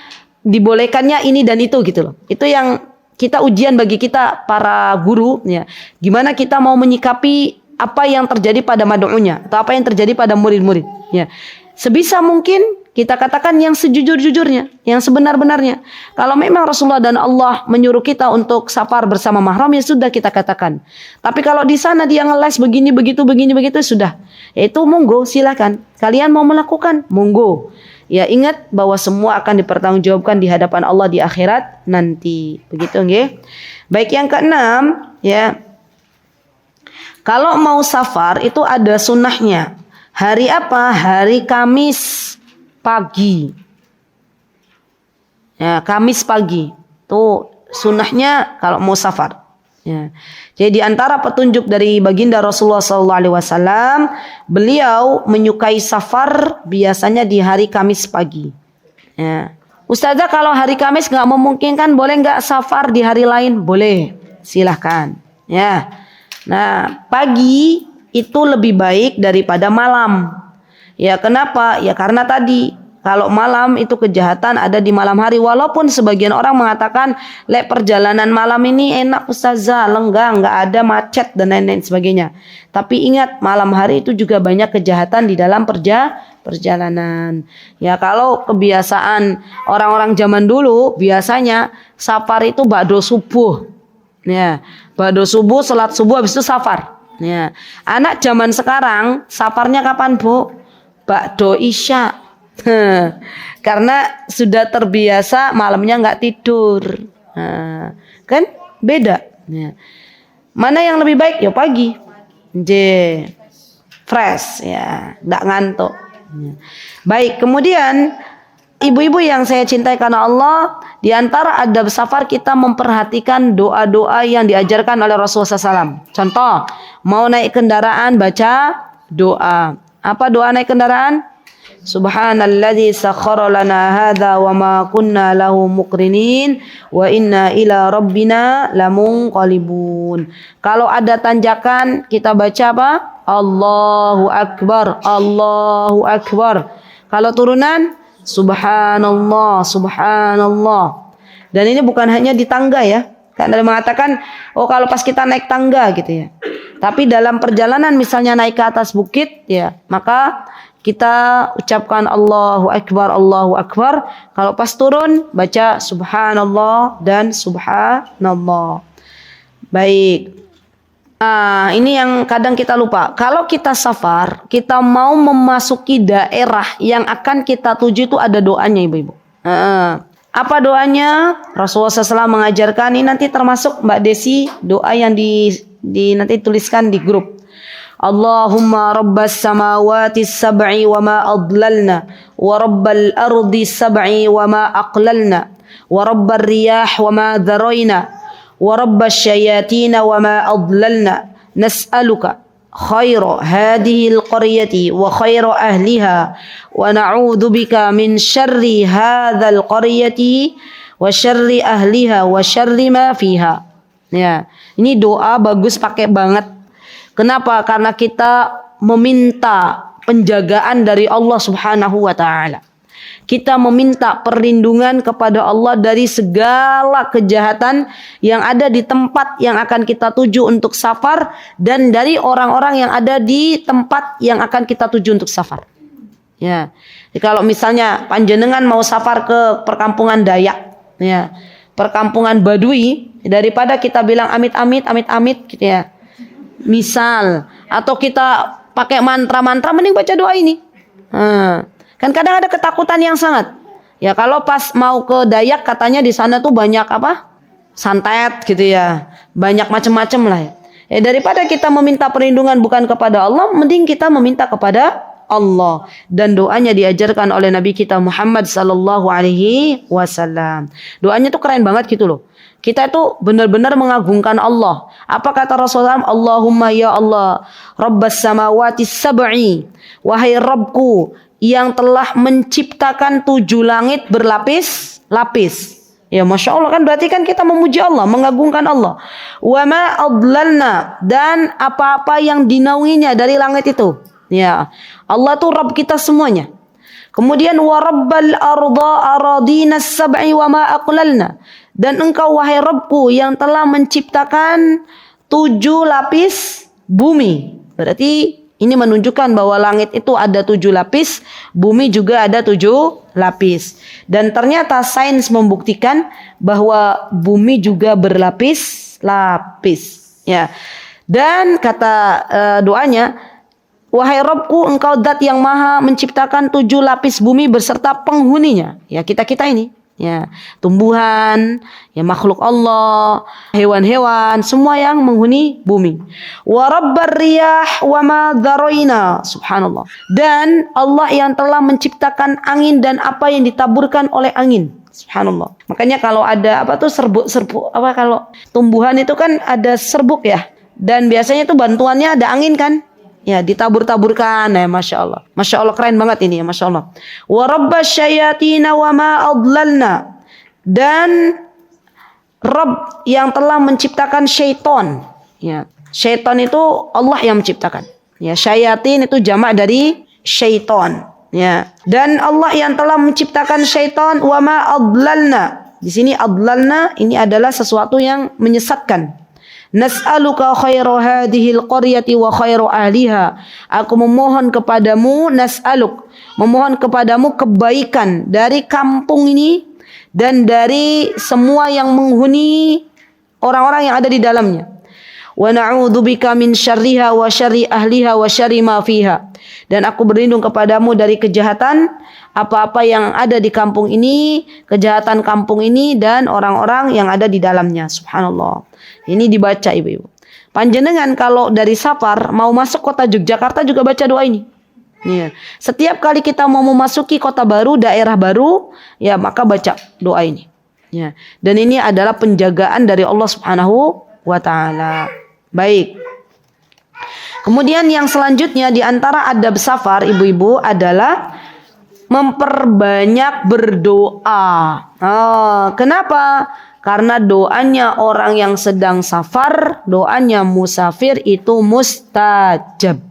dibolehkannya ini dan itu gitu loh. Itu yang kita ujian bagi kita para guru ya. Gimana kita mau menyikapi apa yang terjadi pada mad'unya atau apa yang terjadi pada murid-murid ya. Sebisa mungkin kita katakan yang sejujur-jujurnya, yang sebenar-benarnya. Kalau memang Rasulullah dan Allah menyuruh kita untuk safar bersama mahram, ya sudah kita katakan. Tapi kalau di sana dia ngeles begini begitu sudah. Itu monggo silakan. Kalian mau melakukan monggo. Ya ingat bahwa semua akan dipertanggungjawabkan di hadapan Allah di akhirat nanti. Begitu nggih. Baik, yang keenam ya. Kalau mau safar itu ada sunnahnya. Hari apa? Hari Kamis pagi. Ya, Kamis pagi. Itu sunnahnya kalau mau safar. Ya. Jadi di antara petunjuk dari baginda Rasulullah SAW, beliau menyukai safar biasanya di hari Kamis pagi. Ya. Ustazah kalau hari Kamis nggak memungkinkan, boleh nggak safar di hari lain? Boleh, silahkan. Ya. Nah, pagi itu lebih baik daripada malam. Ya kenapa? Ya karena tadi kalau malam itu kejahatan ada di malam hari. Walaupun sebagian orang mengatakan perjalanan malam ini enak ustazah, lenggang, nggak ada macet dan lain-lain sebagainya. Tapi ingat malam hari itu juga banyak kejahatan di dalam perjalanan. Ya kalau kebiasaan orang-orang zaman dulu biasanya safar itu ba'do subuh. Ya, ba'do subuh, salat subuh habis itu safar. Ya, anak zaman sekarang safarnya kapan Bu? Ba'do isya. Karena sudah terbiasa malamnya nggak tidur. Nah, kan beda. Ya. Mana yang lebih baik? Ya pagi. Fresh ya, nggak ngantuk. Ya. Baik, kemudian ibu-ibu yang saya cintai karena Allah, di antara adab safar kita memperhatikan doa-doa yang diajarkan oleh Rasulullah SAW. Contoh, mau naik kendaraan baca doa. Apa doa naik kendaraan? Subhanalladzi sakhkhara lana hadza wa ma kunna lahu muqrinin wa inna ila rabbina lamunqalibun. Kalau ada tanjakan kita baca apa? Allahu akbar, Allahu akbar. Kalau turunan subhanallah, subhanallah. Dan ini bukan hanya di tangga ya. Kan ada mengatakan, oh kalau pas kita naik tangga gitu ya. Tapi dalam perjalanan misalnya naik ke atas bukit ya, maka kita ucapkan Allahu Akbar, Allahu Akbar. Kalau pas turun baca subhanallah dan subhanallah. Baik. Nah, ini yang kadang kita lupa. Kalau kita safar, kita mau memasuki daerah yang akan kita tuju itu ada doanya ibu-ibu. Apa doanya? Rasulullah SAW mengajarkan, ini nanti termasuk Mbak Desi doa yang nanti tuliskan di grup. Allahumma rabbas samawati sab'i wa ma adlalna wa rabbal ardi sab'i wa ma aqlalna wa rabbar riyah wa ma dharayna wa rabbas syayatin wa ma adlalna nas'aluka khaira hadhihi alqaryati wa khaira ahliha wa na'udzu bika min syarri hadzal qaryati wa syarri ahliha wa syarri ma fiha. Ya, ini doa bagus pakai banget. Kenapa? Karena kita meminta penjagaan dari Allah Subhanahu wa taala. Kita meminta perlindungan kepada Allah dari segala kejahatan yang ada di tempat yang akan kita tuju untuk safar dan dari orang-orang yang ada di tempat yang akan kita tuju untuk safar. Ya. Jadi kalau misalnya panjenengan mau safar ke perkampungan Dayak, ya, perkampungan Badui, daripada kita bilang amit-amit gitu ya. Misal, atau kita pakai mantra-mantra, mending baca doa ini. Kan kadang ada ketakutan yang sangat. Ya kalau pas mau ke Dayak katanya di sana tuh banyak apa? Santet gitu ya. Banyak macam-macam lah ya. Ya daripada kita meminta perlindungan bukan kepada Allah, mending kita meminta kepada Allah. Dan doanya diajarkan oleh Nabi kita Muhammad sallallahu alaihi wasallam. Doanya tuh keren banget gitu loh. Kita itu benar-benar mengagungkan Allah. Apa kata Rasulullah? Allahumma ya Allah, Rabbas samawati sab'i. Wahai Rabbku yang telah menciptakan 7 langit berlapis-lapis. Ya Masya Allah, kan berarti kan kita memuji Allah, mengagungkan Allah. Wa ma adlalna, dan apa-apa yang dinaunginya dari langit itu. Ya, Allah tuh Rabb kita semuanya. Kemudian wa rabbal arda aradina sab'i wa ma aqlalna, dan engkau wahai Rabbku yang telah menciptakan 7 lapis bumi. Berarti ini menunjukkan bahwa langit itu ada 7 lapis, bumi juga ada 7 lapis. Dan ternyata sains membuktikan bahwa bumi juga berlapis-lapis. Ya. Dan kata doanya, wahai Rabbku, engkau zat yang maha menciptakan 7 lapis bumi beserta penghuninya. Ya, kita-kita ini. Ya, tumbuhan, ya makhluk Allah, hewan-hewan, semua yang menghuni bumi. Wa rabbar riyah wa ma dzaraina, subhanallah. Dan Allah yang telah menciptakan angin dan apa yang ditaburkan oleh angin. Subhanallah. Makanya kalau ada apa tuh serbuk apa, kalau tumbuhan itu kan ada serbuk ya. Dan biasanya itu bantuannya ada angin kan? Ya, ditabur-taburkan. Ya, Masya Allah. Masya Allah, keren banget ini ya, Masya Allah. Wa rabbas syayatina wa ma adlalna, dan Rabb yang telah menciptakan syaitan. Ya, syaitan itu Allah yang menciptakan. Ya, syayatin itu jamak dari syaitan. Ya, dan Allah yang telah menciptakan syaitan, wa ma adlalna. Di sini adlalna ini adalah sesuatu yang menyesatkan. Nas'aluka khairu hadhil qaryati wa khairu ahliha. Aku memohon kepadamu, nas'aluk, memohon kepadamu kebaikan dari kampung ini dan dari semua yang menghuni orang-orang yang ada di dalamnya. Wa na'udzubika min syarriha wa syarri ahliha wa syarri ma fiha. Dan aku berlindung kepadamu dari kejahatan apa-apa yang ada di kampung ini, kejahatan kampung ini dan orang-orang yang ada di dalamnya. Subhanallah. Ini dibaca ibu-ibu. Panjenengan kalau dari safar mau masuk kota Yogyakarta juga baca doa ini. Ya. Setiap kali kita mau memasuki kota baru, daerah baru, ya maka baca doa ini. Ya. Dan ini adalah penjagaan dari Allah Subhanahu wa taala. Baik. Kemudian yang selanjutnya di antara adab safar ibu-ibu adalah memperbanyak berdoa. Kenapa? Karena doanya orang yang sedang safar, doanya musafir itu mustajab.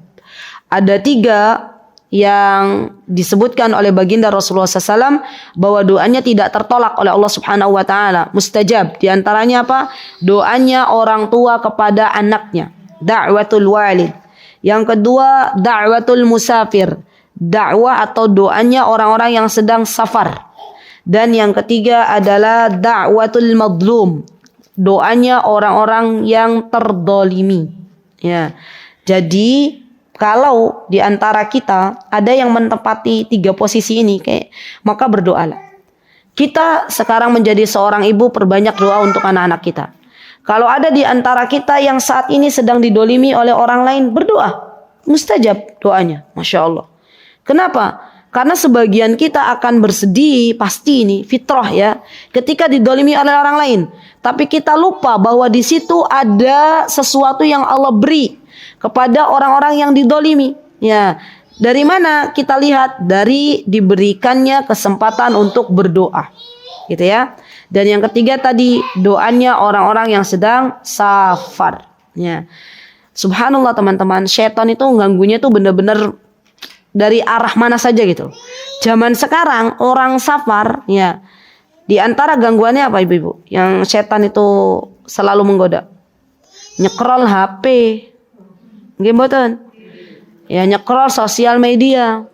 Ada 3 yang disebutkan oleh baginda Rasulullah SAW bahwa doanya tidak tertolak oleh Allah Subhanahu wa taala, mustajab. Di antaranya apa? Doanya orang tua kepada anaknya, da'watul walid. Yang kedua, da'watul musafir, dakwah atau doanya orang-orang yang sedang safar. Dan yang ketiga adalah da'watul madlum, doanya orang-orang yang terdolimi. Ya. Jadi kalau di antara kita ada yang menempati 3 posisi ini, maka berdoalah. Kita sekarang menjadi seorang ibu, perbanyak doa untuk anak-anak kita. Kalau ada di antara kita yang saat ini sedang didolimi oleh orang lain, berdoa. Mustajab doanya. Masya Allah. Kenapa? Karena sebagian kita akan bersedih, pasti ini fitrah ya, ketika didolimi oleh orang lain. Tapi kita lupa bahwa di situ ada sesuatu yang Allah beri kepada orang-orang yang didolimi. Ya, dari mana kita lihat? Dari diberikannya kesempatan untuk berdoa, gitu ya. Dan yang ketiga tadi doanya orang-orang yang sedang safar. Ya, subhanallah teman-teman, syaitan itu ganggunya tuh bener-bener dari arah mana saja gitu. Zaman sekarang orang safar ya, di antara gangguannya apa ibu-ibu? Yang setan itu selalu menggoda. Nyekrol HP. Nggih mboten? Ya, nyekrol sosial media.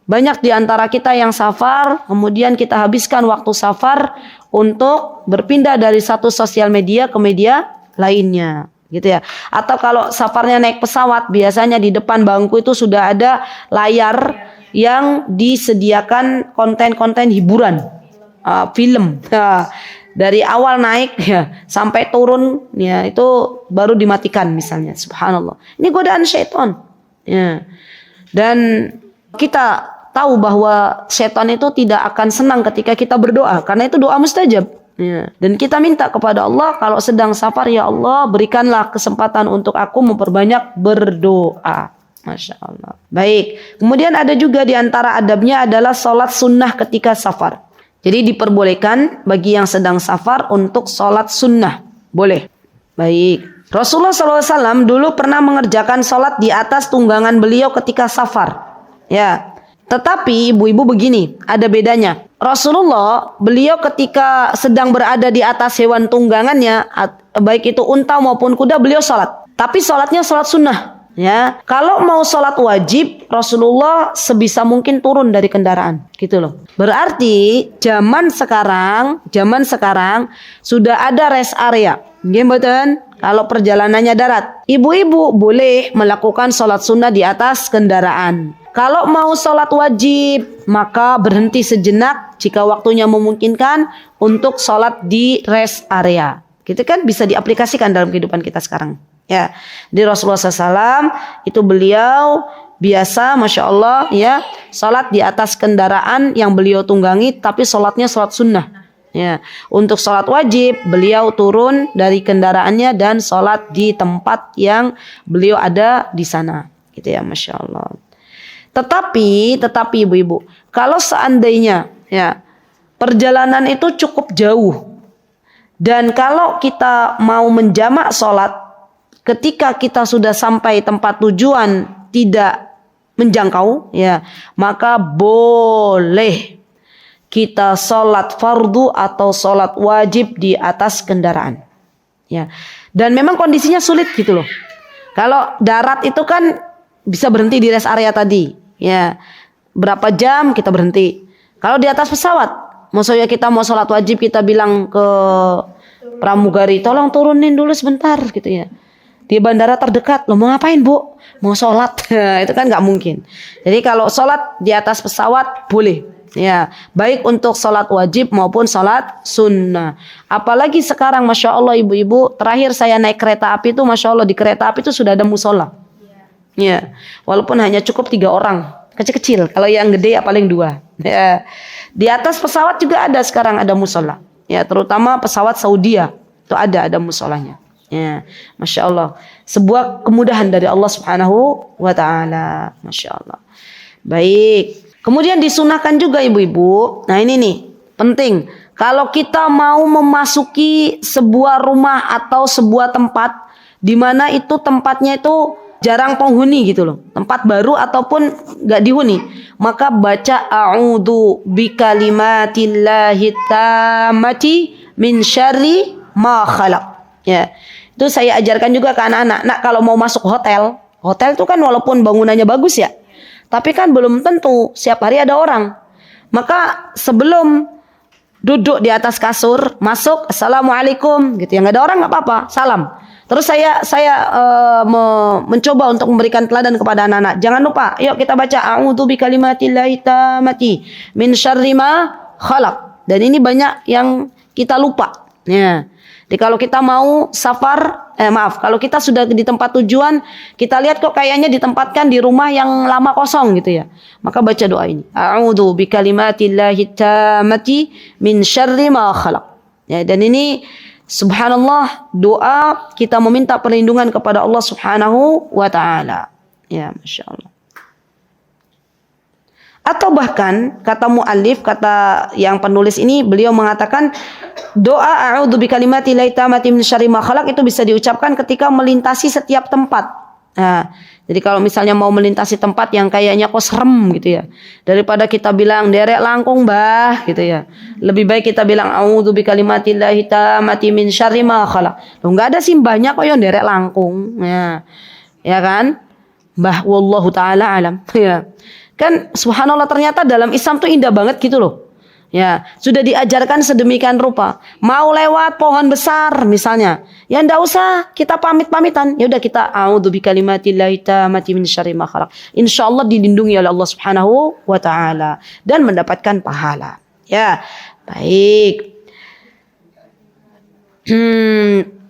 Banyak di antara kita yang safar, kemudian kita habiskan waktu safar untuk berpindah dari satu sosial media ke media lainnya. Gitu ya. Atau kalau safarnya naik pesawat, biasanya di depan bangku itu sudah ada layar yang disediakan konten-konten hiburan, film. Nah, dari awal naik ya sampai turun ya itu baru dimatikan misalnya. Subhanallah. Ini godaan syaitan. Ya. Dan kita tahu bahwa syaitan itu tidak akan senang ketika kita berdoa, karena itu doa mustajab. Ya. Dan kita minta kepada Allah kalau sedang safar, ya Allah berikanlah kesempatan untuk aku memperbanyak berdoa. Masya Allah. Baik. Kemudian ada juga di antara adabnya adalah sholat sunnah ketika safar. Jadi diperbolehkan bagi yang sedang safar untuk sholat sunnah. Boleh. Baik. Rasulullah SAW dulu pernah mengerjakan sholat di atas tunggangan beliau ketika safar. Ya. Tetapi ibu-ibu begini, ada bedanya. Rasulullah, beliau ketika sedang berada di atas hewan tunggangannya, baik itu unta maupun kuda, beliau sholat. Tapi sholatnya sholat sunnah. Ya, kalau mau sholat wajib, Rasulullah sebisa mungkin turun dari kendaraan, gitu loh. Berarti zaman sekarang sudah ada rest area. Gimana? Kalau perjalanannya darat, ibu-ibu boleh melakukan sholat sunnah di atas kendaraan. Kalau mau sholat wajib, maka berhenti sejenak jika waktunya memungkinkan untuk sholat di rest area. Gitu kan bisa diaplikasikan dalam kehidupan kita sekarang. Ya, di Rasulullah SAW itu beliau biasa, masya Allah, ya, sholat di atas kendaraan yang beliau tunggangi, tapi sholatnya sholat sunnah. Ya, untuk sholat wajib beliau turun dari kendaraannya dan sholat di tempat yang beliau ada di sana. Gitu ya, masya Allah. Tetapi ibu-ibu, kalau seandainya ya perjalanan itu cukup jauh dan kalau kita mau menjamak sholat ketika kita sudah sampai tempat tujuan tidak menjangkau, ya, maka boleh kita sholat fardu atau sholat wajib di atas kendaraan. Ya, dan memang kondisinya sulit gitu loh. Kalau darat itu kan bisa berhenti di rest area tadi, ya, berapa jam kita berhenti. Kalau di atas pesawat, maksudnya kita mau sholat wajib, kita bilang ke pramugari, tolong turunin dulu sebentar, gitu ya. Di bandara terdekat, lo mau ngapain bu? Mau sholat? Itu kan nggak mungkin. Jadi kalau sholat di atas pesawat boleh, ya, baik untuk sholat wajib maupun sholat sunnah. Apalagi sekarang, masya Allah ibu-ibu, terakhir saya naik kereta api itu, masya Allah di kereta api itu sudah ada musola. Ya, walaupun hanya cukup 3 orang, kecil-kecil. Kalau yang gede ya paling 2. Ya. Di atas pesawat juga ada sekarang ada musola. Ya, terutama pesawat Saudi itu ada musolanya. Ya, masya Allah, sebuah kemudahan dari Allah Subhanahu wa Ta'ala, masya Allah. Baik, kemudian disunahkan juga ibu-ibu. Nah ini nih penting. Kalau kita mau memasuki sebuah rumah atau sebuah tempat di mana itu tempatnya itu jarang penghuni gitu loh, tempat baru ataupun nggak dihuni, maka baca a'udzu bikalimatillahi tammati min syarri ma khalaq. Ya. Itu saya ajarkan juga ke anak-anak. Nah, kalau mau masuk hotel itu kan walaupun bangunannya bagus ya, tapi kan belum tentu setiap hari ada orang. Maka sebelum duduk di atas kasur, masuk, assalamualaikum, gitu ya, nggak ada orang nggak apa-apa, salam. Terus saya mencoba untuk memberikan teladan kepada anak-anak. Jangan lupa, yuk kita baca a'udzu bikalimatillahi tammati min syarri ma khalaq. Dan ini banyak yang kita lupa. Ya. Jadi kalau kita mau safar, kalau kita sudah di tempat tujuan, kita lihat kok kayaknya ditempatkan di rumah yang lama kosong gitu ya. Maka baca doa ini. A'udzu bikalimatillahi tammati min syarri ma khalaq. Ya, dan ini subhanallah, doa kita meminta perlindungan kepada Allah Subhanahu wa Ta'ala. Ya, masya Allah. Atau bahkan kata muallif, kata yang penulis ini, beliau mengatakan doa a'udzu bikalimatillahi tammati min syarri ma khalaq itu bisa diucapkan ketika melintasi setiap tempat. Nah, jadi kalau misalnya mau melintasi tempat yang kayaknya kok serem gitu ya, daripada kita bilang derek langkung bah gitu ya, lebih baik kita bilang a'udzu bikalimatillahi tammati min syarri ma khalaq. Loh, enggak ada sih banyak kok yang derek langkung. Ya kan? Mbah wallahu taala alam. Ya. Kan subhanallah, ternyata dalam Islam tuh indah banget gitu loh. Ya, sudah diajarkan sedemikian rupa. Mau lewat pohon besar misalnya, ya ndak usah kita pamit-pamitan. Ya udah kita a'udzu bikalimatillahi tammati min syarri ma khalaq. Insyaallah dilindungi oleh Allah Subhanahu wa Ta'ala dan mendapatkan pahala. Ya, baik.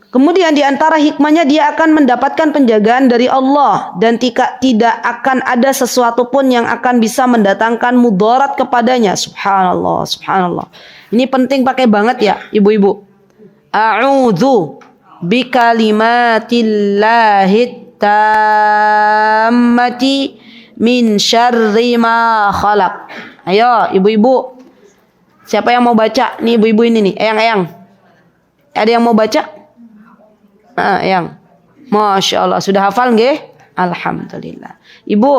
Kemudian di antara hikmahnya dia akan mendapatkan penjagaan dari Allah dan tidak akan ada sesuatu pun yang akan bisa mendatangkan mudarat kepadanya. Subhanallah, subhanallah. Ini penting pakai banget ya, ibu-ibu. A'udzu bikalimatillahi tammati min syarri ma khalaq. Ayo ibu-ibu. Siapa yang mau baca? Nih ibu-ibu ini nih, eyang-eyang. Ada yang mau baca? Eyang. Masya Allah, sudah hafal nggih? Alhamdulillah. Ibu,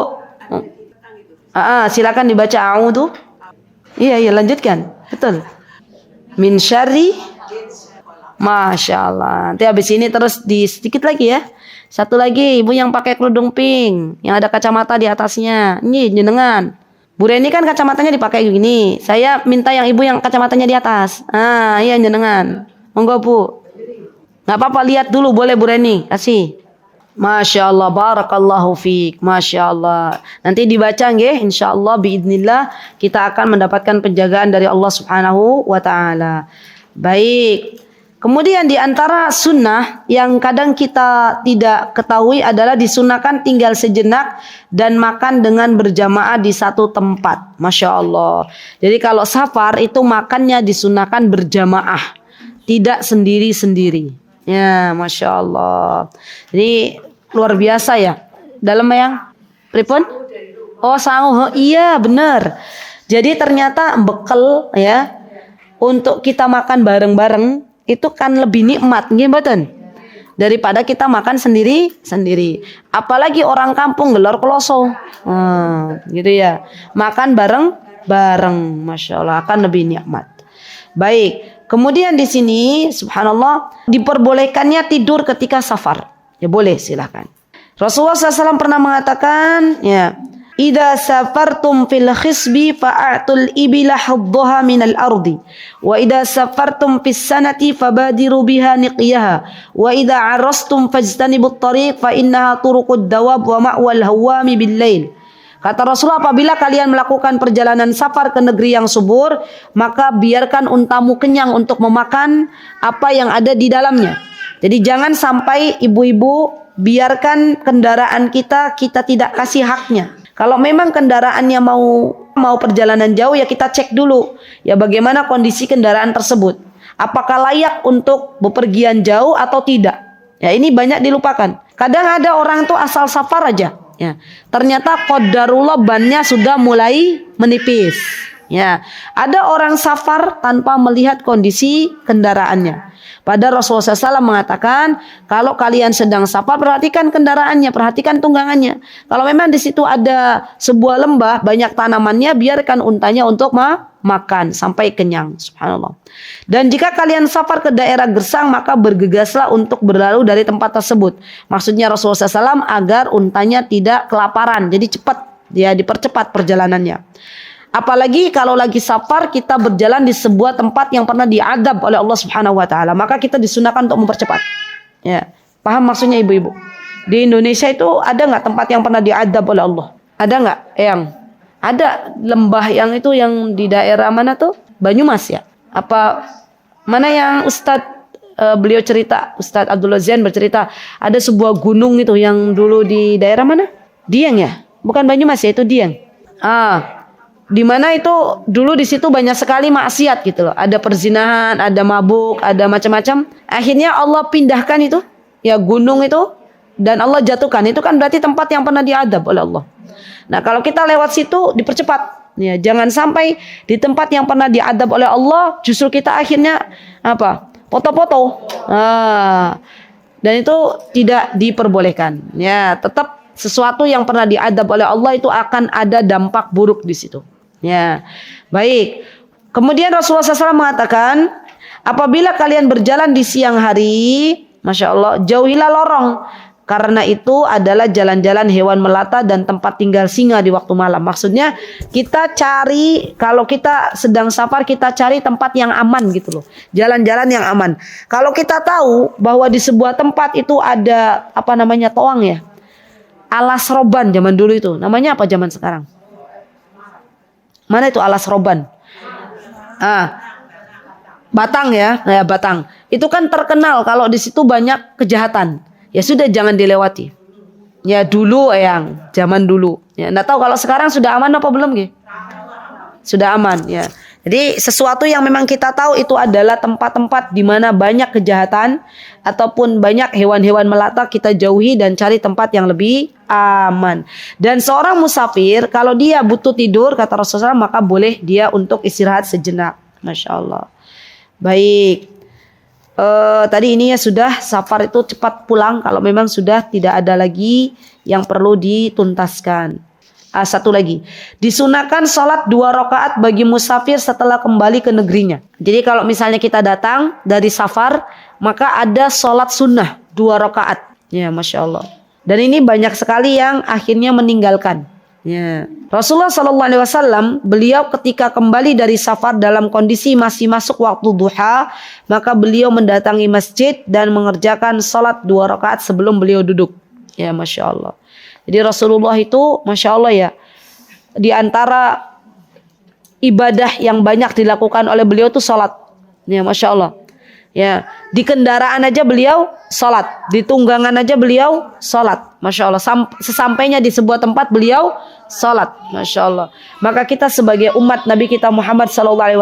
silakan dibaca a'udzu. Iya, lanjutkan. Betul. Min syarri. Masya Allah. Nanti habis ini terus di sedikit lagi ya. Satu lagi, ibu yang pakai kerudung pink, yang ada kacamata di atasnya. Ini jenengan. Bu Reni kan kacamatanya dipakai gini. Saya minta yang ibu yang kacamatanya di atas. Iya jenengan. Monggo Bu. Nggak apa-apa, lihat dulu boleh Bu Reni. Kasih. Masya Allah, barakallahu fiik. Masya Allah. Nanti dibaca nggih, insya Allah biidznillah kita akan mendapatkan penjagaan dari Allah Subhanahu wa taala. Baik. Kemudian di antara sunnah yang kadang kita tidak ketahui adalah disunahkan tinggal sejenak dan makan dengan berjamaah di satu tempat. Masya Allah. Jadi kalau safar itu makannya disunahkan berjamaah, tidak sendiri-sendiri. Ya, Masya Allah. Jadi luar biasa ya. Dalam yang pripun? Oh, sangu. Iya, benar. Jadi ternyata bekal ya untuk kita makan bareng-bareng itu kan lebih nikmat, nggih mboten? Daripada kita makan sendiri-sendiri. Apalagi orang kampung gelor kloso. Gitu ya. Makan bareng-bareng, Masya Allah akan lebih nikmat. Baik. Kemudian di sini subhanallah diperbolehkannya tidur ketika safar. Ya boleh, silakan. Rasulullah SAW pernah mengatakan, ya, idza safartum fil khisbi fa'atul ibila haddaha minal ardi wa idza safartum fis sanati fabadiru biha niqyaha wa idza arastum fajtanibut tariq fa innaha turuqud dawab wa ma'wal hawami bil lail. Kata Rasulullah, apabila kalian melakukan perjalanan safar ke negeri yang subur, maka biarkan untamu kenyang untuk memakan apa yang ada di dalamnya. Jadi jangan sampai ibu-ibu biarkan kendaraan kita tidak kasih haknya. Kalau memang kendaraannya mau perjalanan jauh, ya kita cek dulu ya bagaimana kondisi kendaraan tersebut. Apakah layak untuk bepergian jauh atau tidak? Ya ini banyak dilupakan. Kadang ada orang tuh asal safar aja. Ya, ternyata qadarullah bannya sudah mulai menipis. Ya, ada orang safar tanpa melihat kondisi kendaraannya. Padahal Rasulullah SAW mengatakan, kalau kalian sedang safar, perhatikan kendaraannya, perhatikan tunggangannya. Kalau memang di situ ada sebuah lembah, banyak tanamannya, biarkan untanya untuk makan sampai kenyang. Subhanallah. Dan jika kalian safar ke daerah gersang, maka bergegaslah untuk berlalu dari tempat tersebut. Maksudnya Rasulullah SAW agar untanya tidak kelaparan, jadi cepat, dia dipercepat perjalanannya. Apalagi kalau lagi safar kita berjalan di sebuah tempat yang pernah diadab oleh Allah Subhanahu wa taala, maka kita disunahkan untuk mempercepat. Ya, paham maksudnya ibu-ibu? Di Indonesia itu ada enggak tempat yang pernah diadab oleh Allah? Ada enggak? Yang ada lembah yang itu yang di daerah mana tuh? Banyumas ya? Apa mana yang beliau cerita, Ustadz Abdullah Zain bercerita, ada sebuah gunung itu yang dulu di daerah mana? Dieng ya? Bukan Banyumas ya, itu Dieng. Di mana itu dulu di situ banyak sekali maksiat gitu loh. Ada perzinahan, ada mabuk, ada macam-macam. Akhirnya Allah pindahkan itu, ya gunung itu, dan Allah jatuhkan. Itu kan berarti tempat yang pernah diadab oleh Allah. Nah kalau kita lewat situ dipercepat. Ya, jangan sampai di tempat yang pernah diadab oleh Allah, justru kita akhirnya apa? Foto-foto. Dan itu tidak diperbolehkan. Ya, tetap sesuatu yang pernah diadab oleh Allah itu akan ada dampak buruk di situ. Ya, baik. Kemudian Rasulullah SAW mengatakan, apabila kalian berjalan di siang hari, Masya Allah, jauhilah lorong. Karena itu adalah jalan-jalan hewan melata dan tempat tinggal singa di waktu malam. Maksudnya kita cari, kalau kita sedang safar, kita cari tempat yang aman gitu loh. Jalan-jalan yang aman. Kalau kita tahu bahwa di sebuah tempat itu ada apa namanya toang ya, alas roban zaman dulu itu. Namanya apa zaman sekarang? Mana itu alas roban? Batang ya, batang. Itu kan terkenal kalau di situ banyak kejahatan. Ya sudah jangan dilewati. Ya dulu zaman dulu. Ya enggak tahu kalau sekarang sudah aman apa belum, Ge? Sudah aman ya. Jadi sesuatu yang memang kita tahu itu adalah tempat-tempat di mana banyak kejahatan ataupun banyak hewan-hewan melata, kita jauhi dan cari tempat yang lebih aman. Dan seorang musafir kalau dia butuh tidur kata Rasulullah maka boleh dia untuk istirahat sejenak. Masya Allah. Baik. Tadi ini ya sudah safar itu cepat pulang kalau memang sudah tidak ada lagi yang perlu dituntaskan. Satu lagi, disunahkan sholat 2 rakaat bagi musafir setelah kembali ke negerinya. Jadi kalau misalnya kita datang dari safar, maka ada sholat sunnah 2 rakaat. Ya, Masya Allah. Dan ini banyak sekali yang akhirnya meninggalkan. Ya. Rasulullah SAW, beliau ketika kembali dari safar dalam kondisi masih masuk waktu duha, maka beliau mendatangi masjid dan mengerjakan sholat 2 rakaat sebelum beliau duduk. Ya, Masya Allah. Jadi Rasulullah itu Masya Allah ya, di antara ibadah yang banyak dilakukan oleh beliau itu sholat. Ya, Masya Allah. Ya, di kendaraan aja beliau sholat, di tunggangan aja beliau sholat. Masya Allah. Sesampainya di sebuah tempat beliau sholat. Masya Allah. Maka kita sebagai umat Nabi kita Muhammad SAW,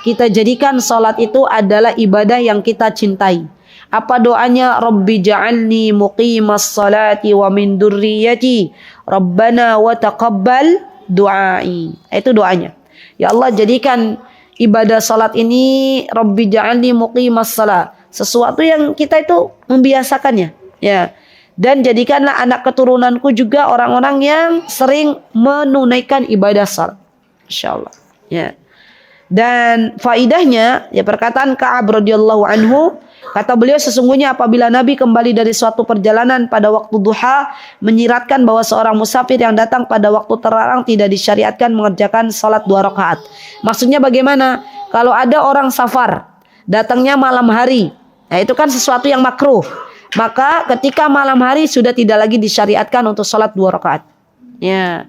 kita jadikan sholat itu adalah ibadah yang kita cintai. Apa doanya? Rabbi ja'alni muqimas salati wa min durriyati Rabbana wa taqabbal du'ai. Itu doanya. Ya Allah, jadikan ibadah salat ini Rabbi ja'alni muqimas salat, sesuatu yang kita itu membiasakannya, ya. Dan jadikanlah anak keturunanku juga orang-orang yang sering menunaikan ibadah salat. Insyaallah, ya. Dan faidahnya, ya, perkataan Ka'ab radhiyallahu anhu, kata beliau, sesungguhnya apabila Nabi kembali dari suatu perjalanan pada waktu duha, menyiratkan bahwa seorang musafir yang datang pada waktu terlarang tidak disyariatkan mengerjakan salat 2 rakaat. Maksudnya bagaimana? Kalau ada orang safar datangnya malam hari, nah itu kan sesuatu yang makruh. Maka ketika malam hari sudah tidak lagi disyariatkan untuk salat 2 rakaat. Ya.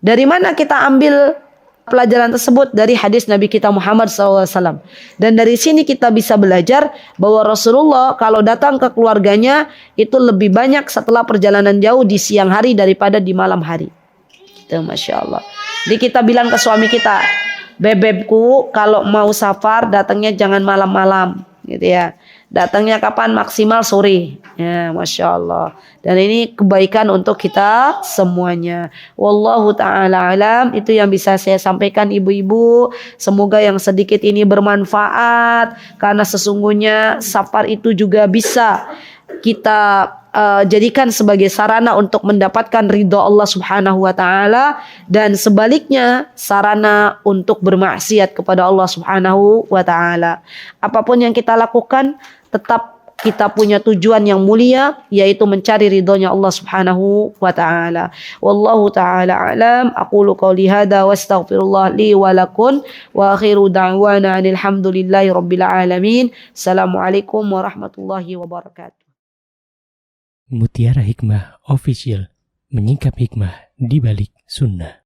Dari mana kita ambil pelajaran tersebut? Dari hadis Nabi kita Muhammad SAW. Dan dari sini kita bisa belajar bahwa Rasulullah kalau datang ke keluarganya itu lebih banyak setelah perjalanan jauh di siang hari daripada di malam hari. Itu Masya Allah. Jadi kita bilang ke suami kita, bebebku kalau mau safar datangnya jangan malam-malam, gitu ya. Datangnya kapan? Maksimal sore. Ya, Masya Allah. Dan ini kebaikan untuk kita semuanya. Wallahu ta'ala alam. Itu yang bisa saya sampaikan ibu-ibu. Semoga yang sedikit ini bermanfaat. Karena sesungguhnya safar itu juga bisa kita jadikan sebagai sarana untuk mendapatkan ridho Allah Subhanahu wa taala, dan sebaliknya sarana untuk bermaksiat kepada Allah Subhanahu wa taala. Apapun yang kita lakukan tetap kita punya tujuan yang mulia, yaitu mencari ridhonya Allah Subhanahu wa taala. Wallahu taala alam. Aqulu qouli hadza wa astaghfirullah li wa lakum wa akhiru da'wana alhamdulillahi rabbil alamin. Assalamualaikum warahmatullahi wabarakatuh. Mutiara Hikmah Official, menyingkap hikmah di balik sunnah.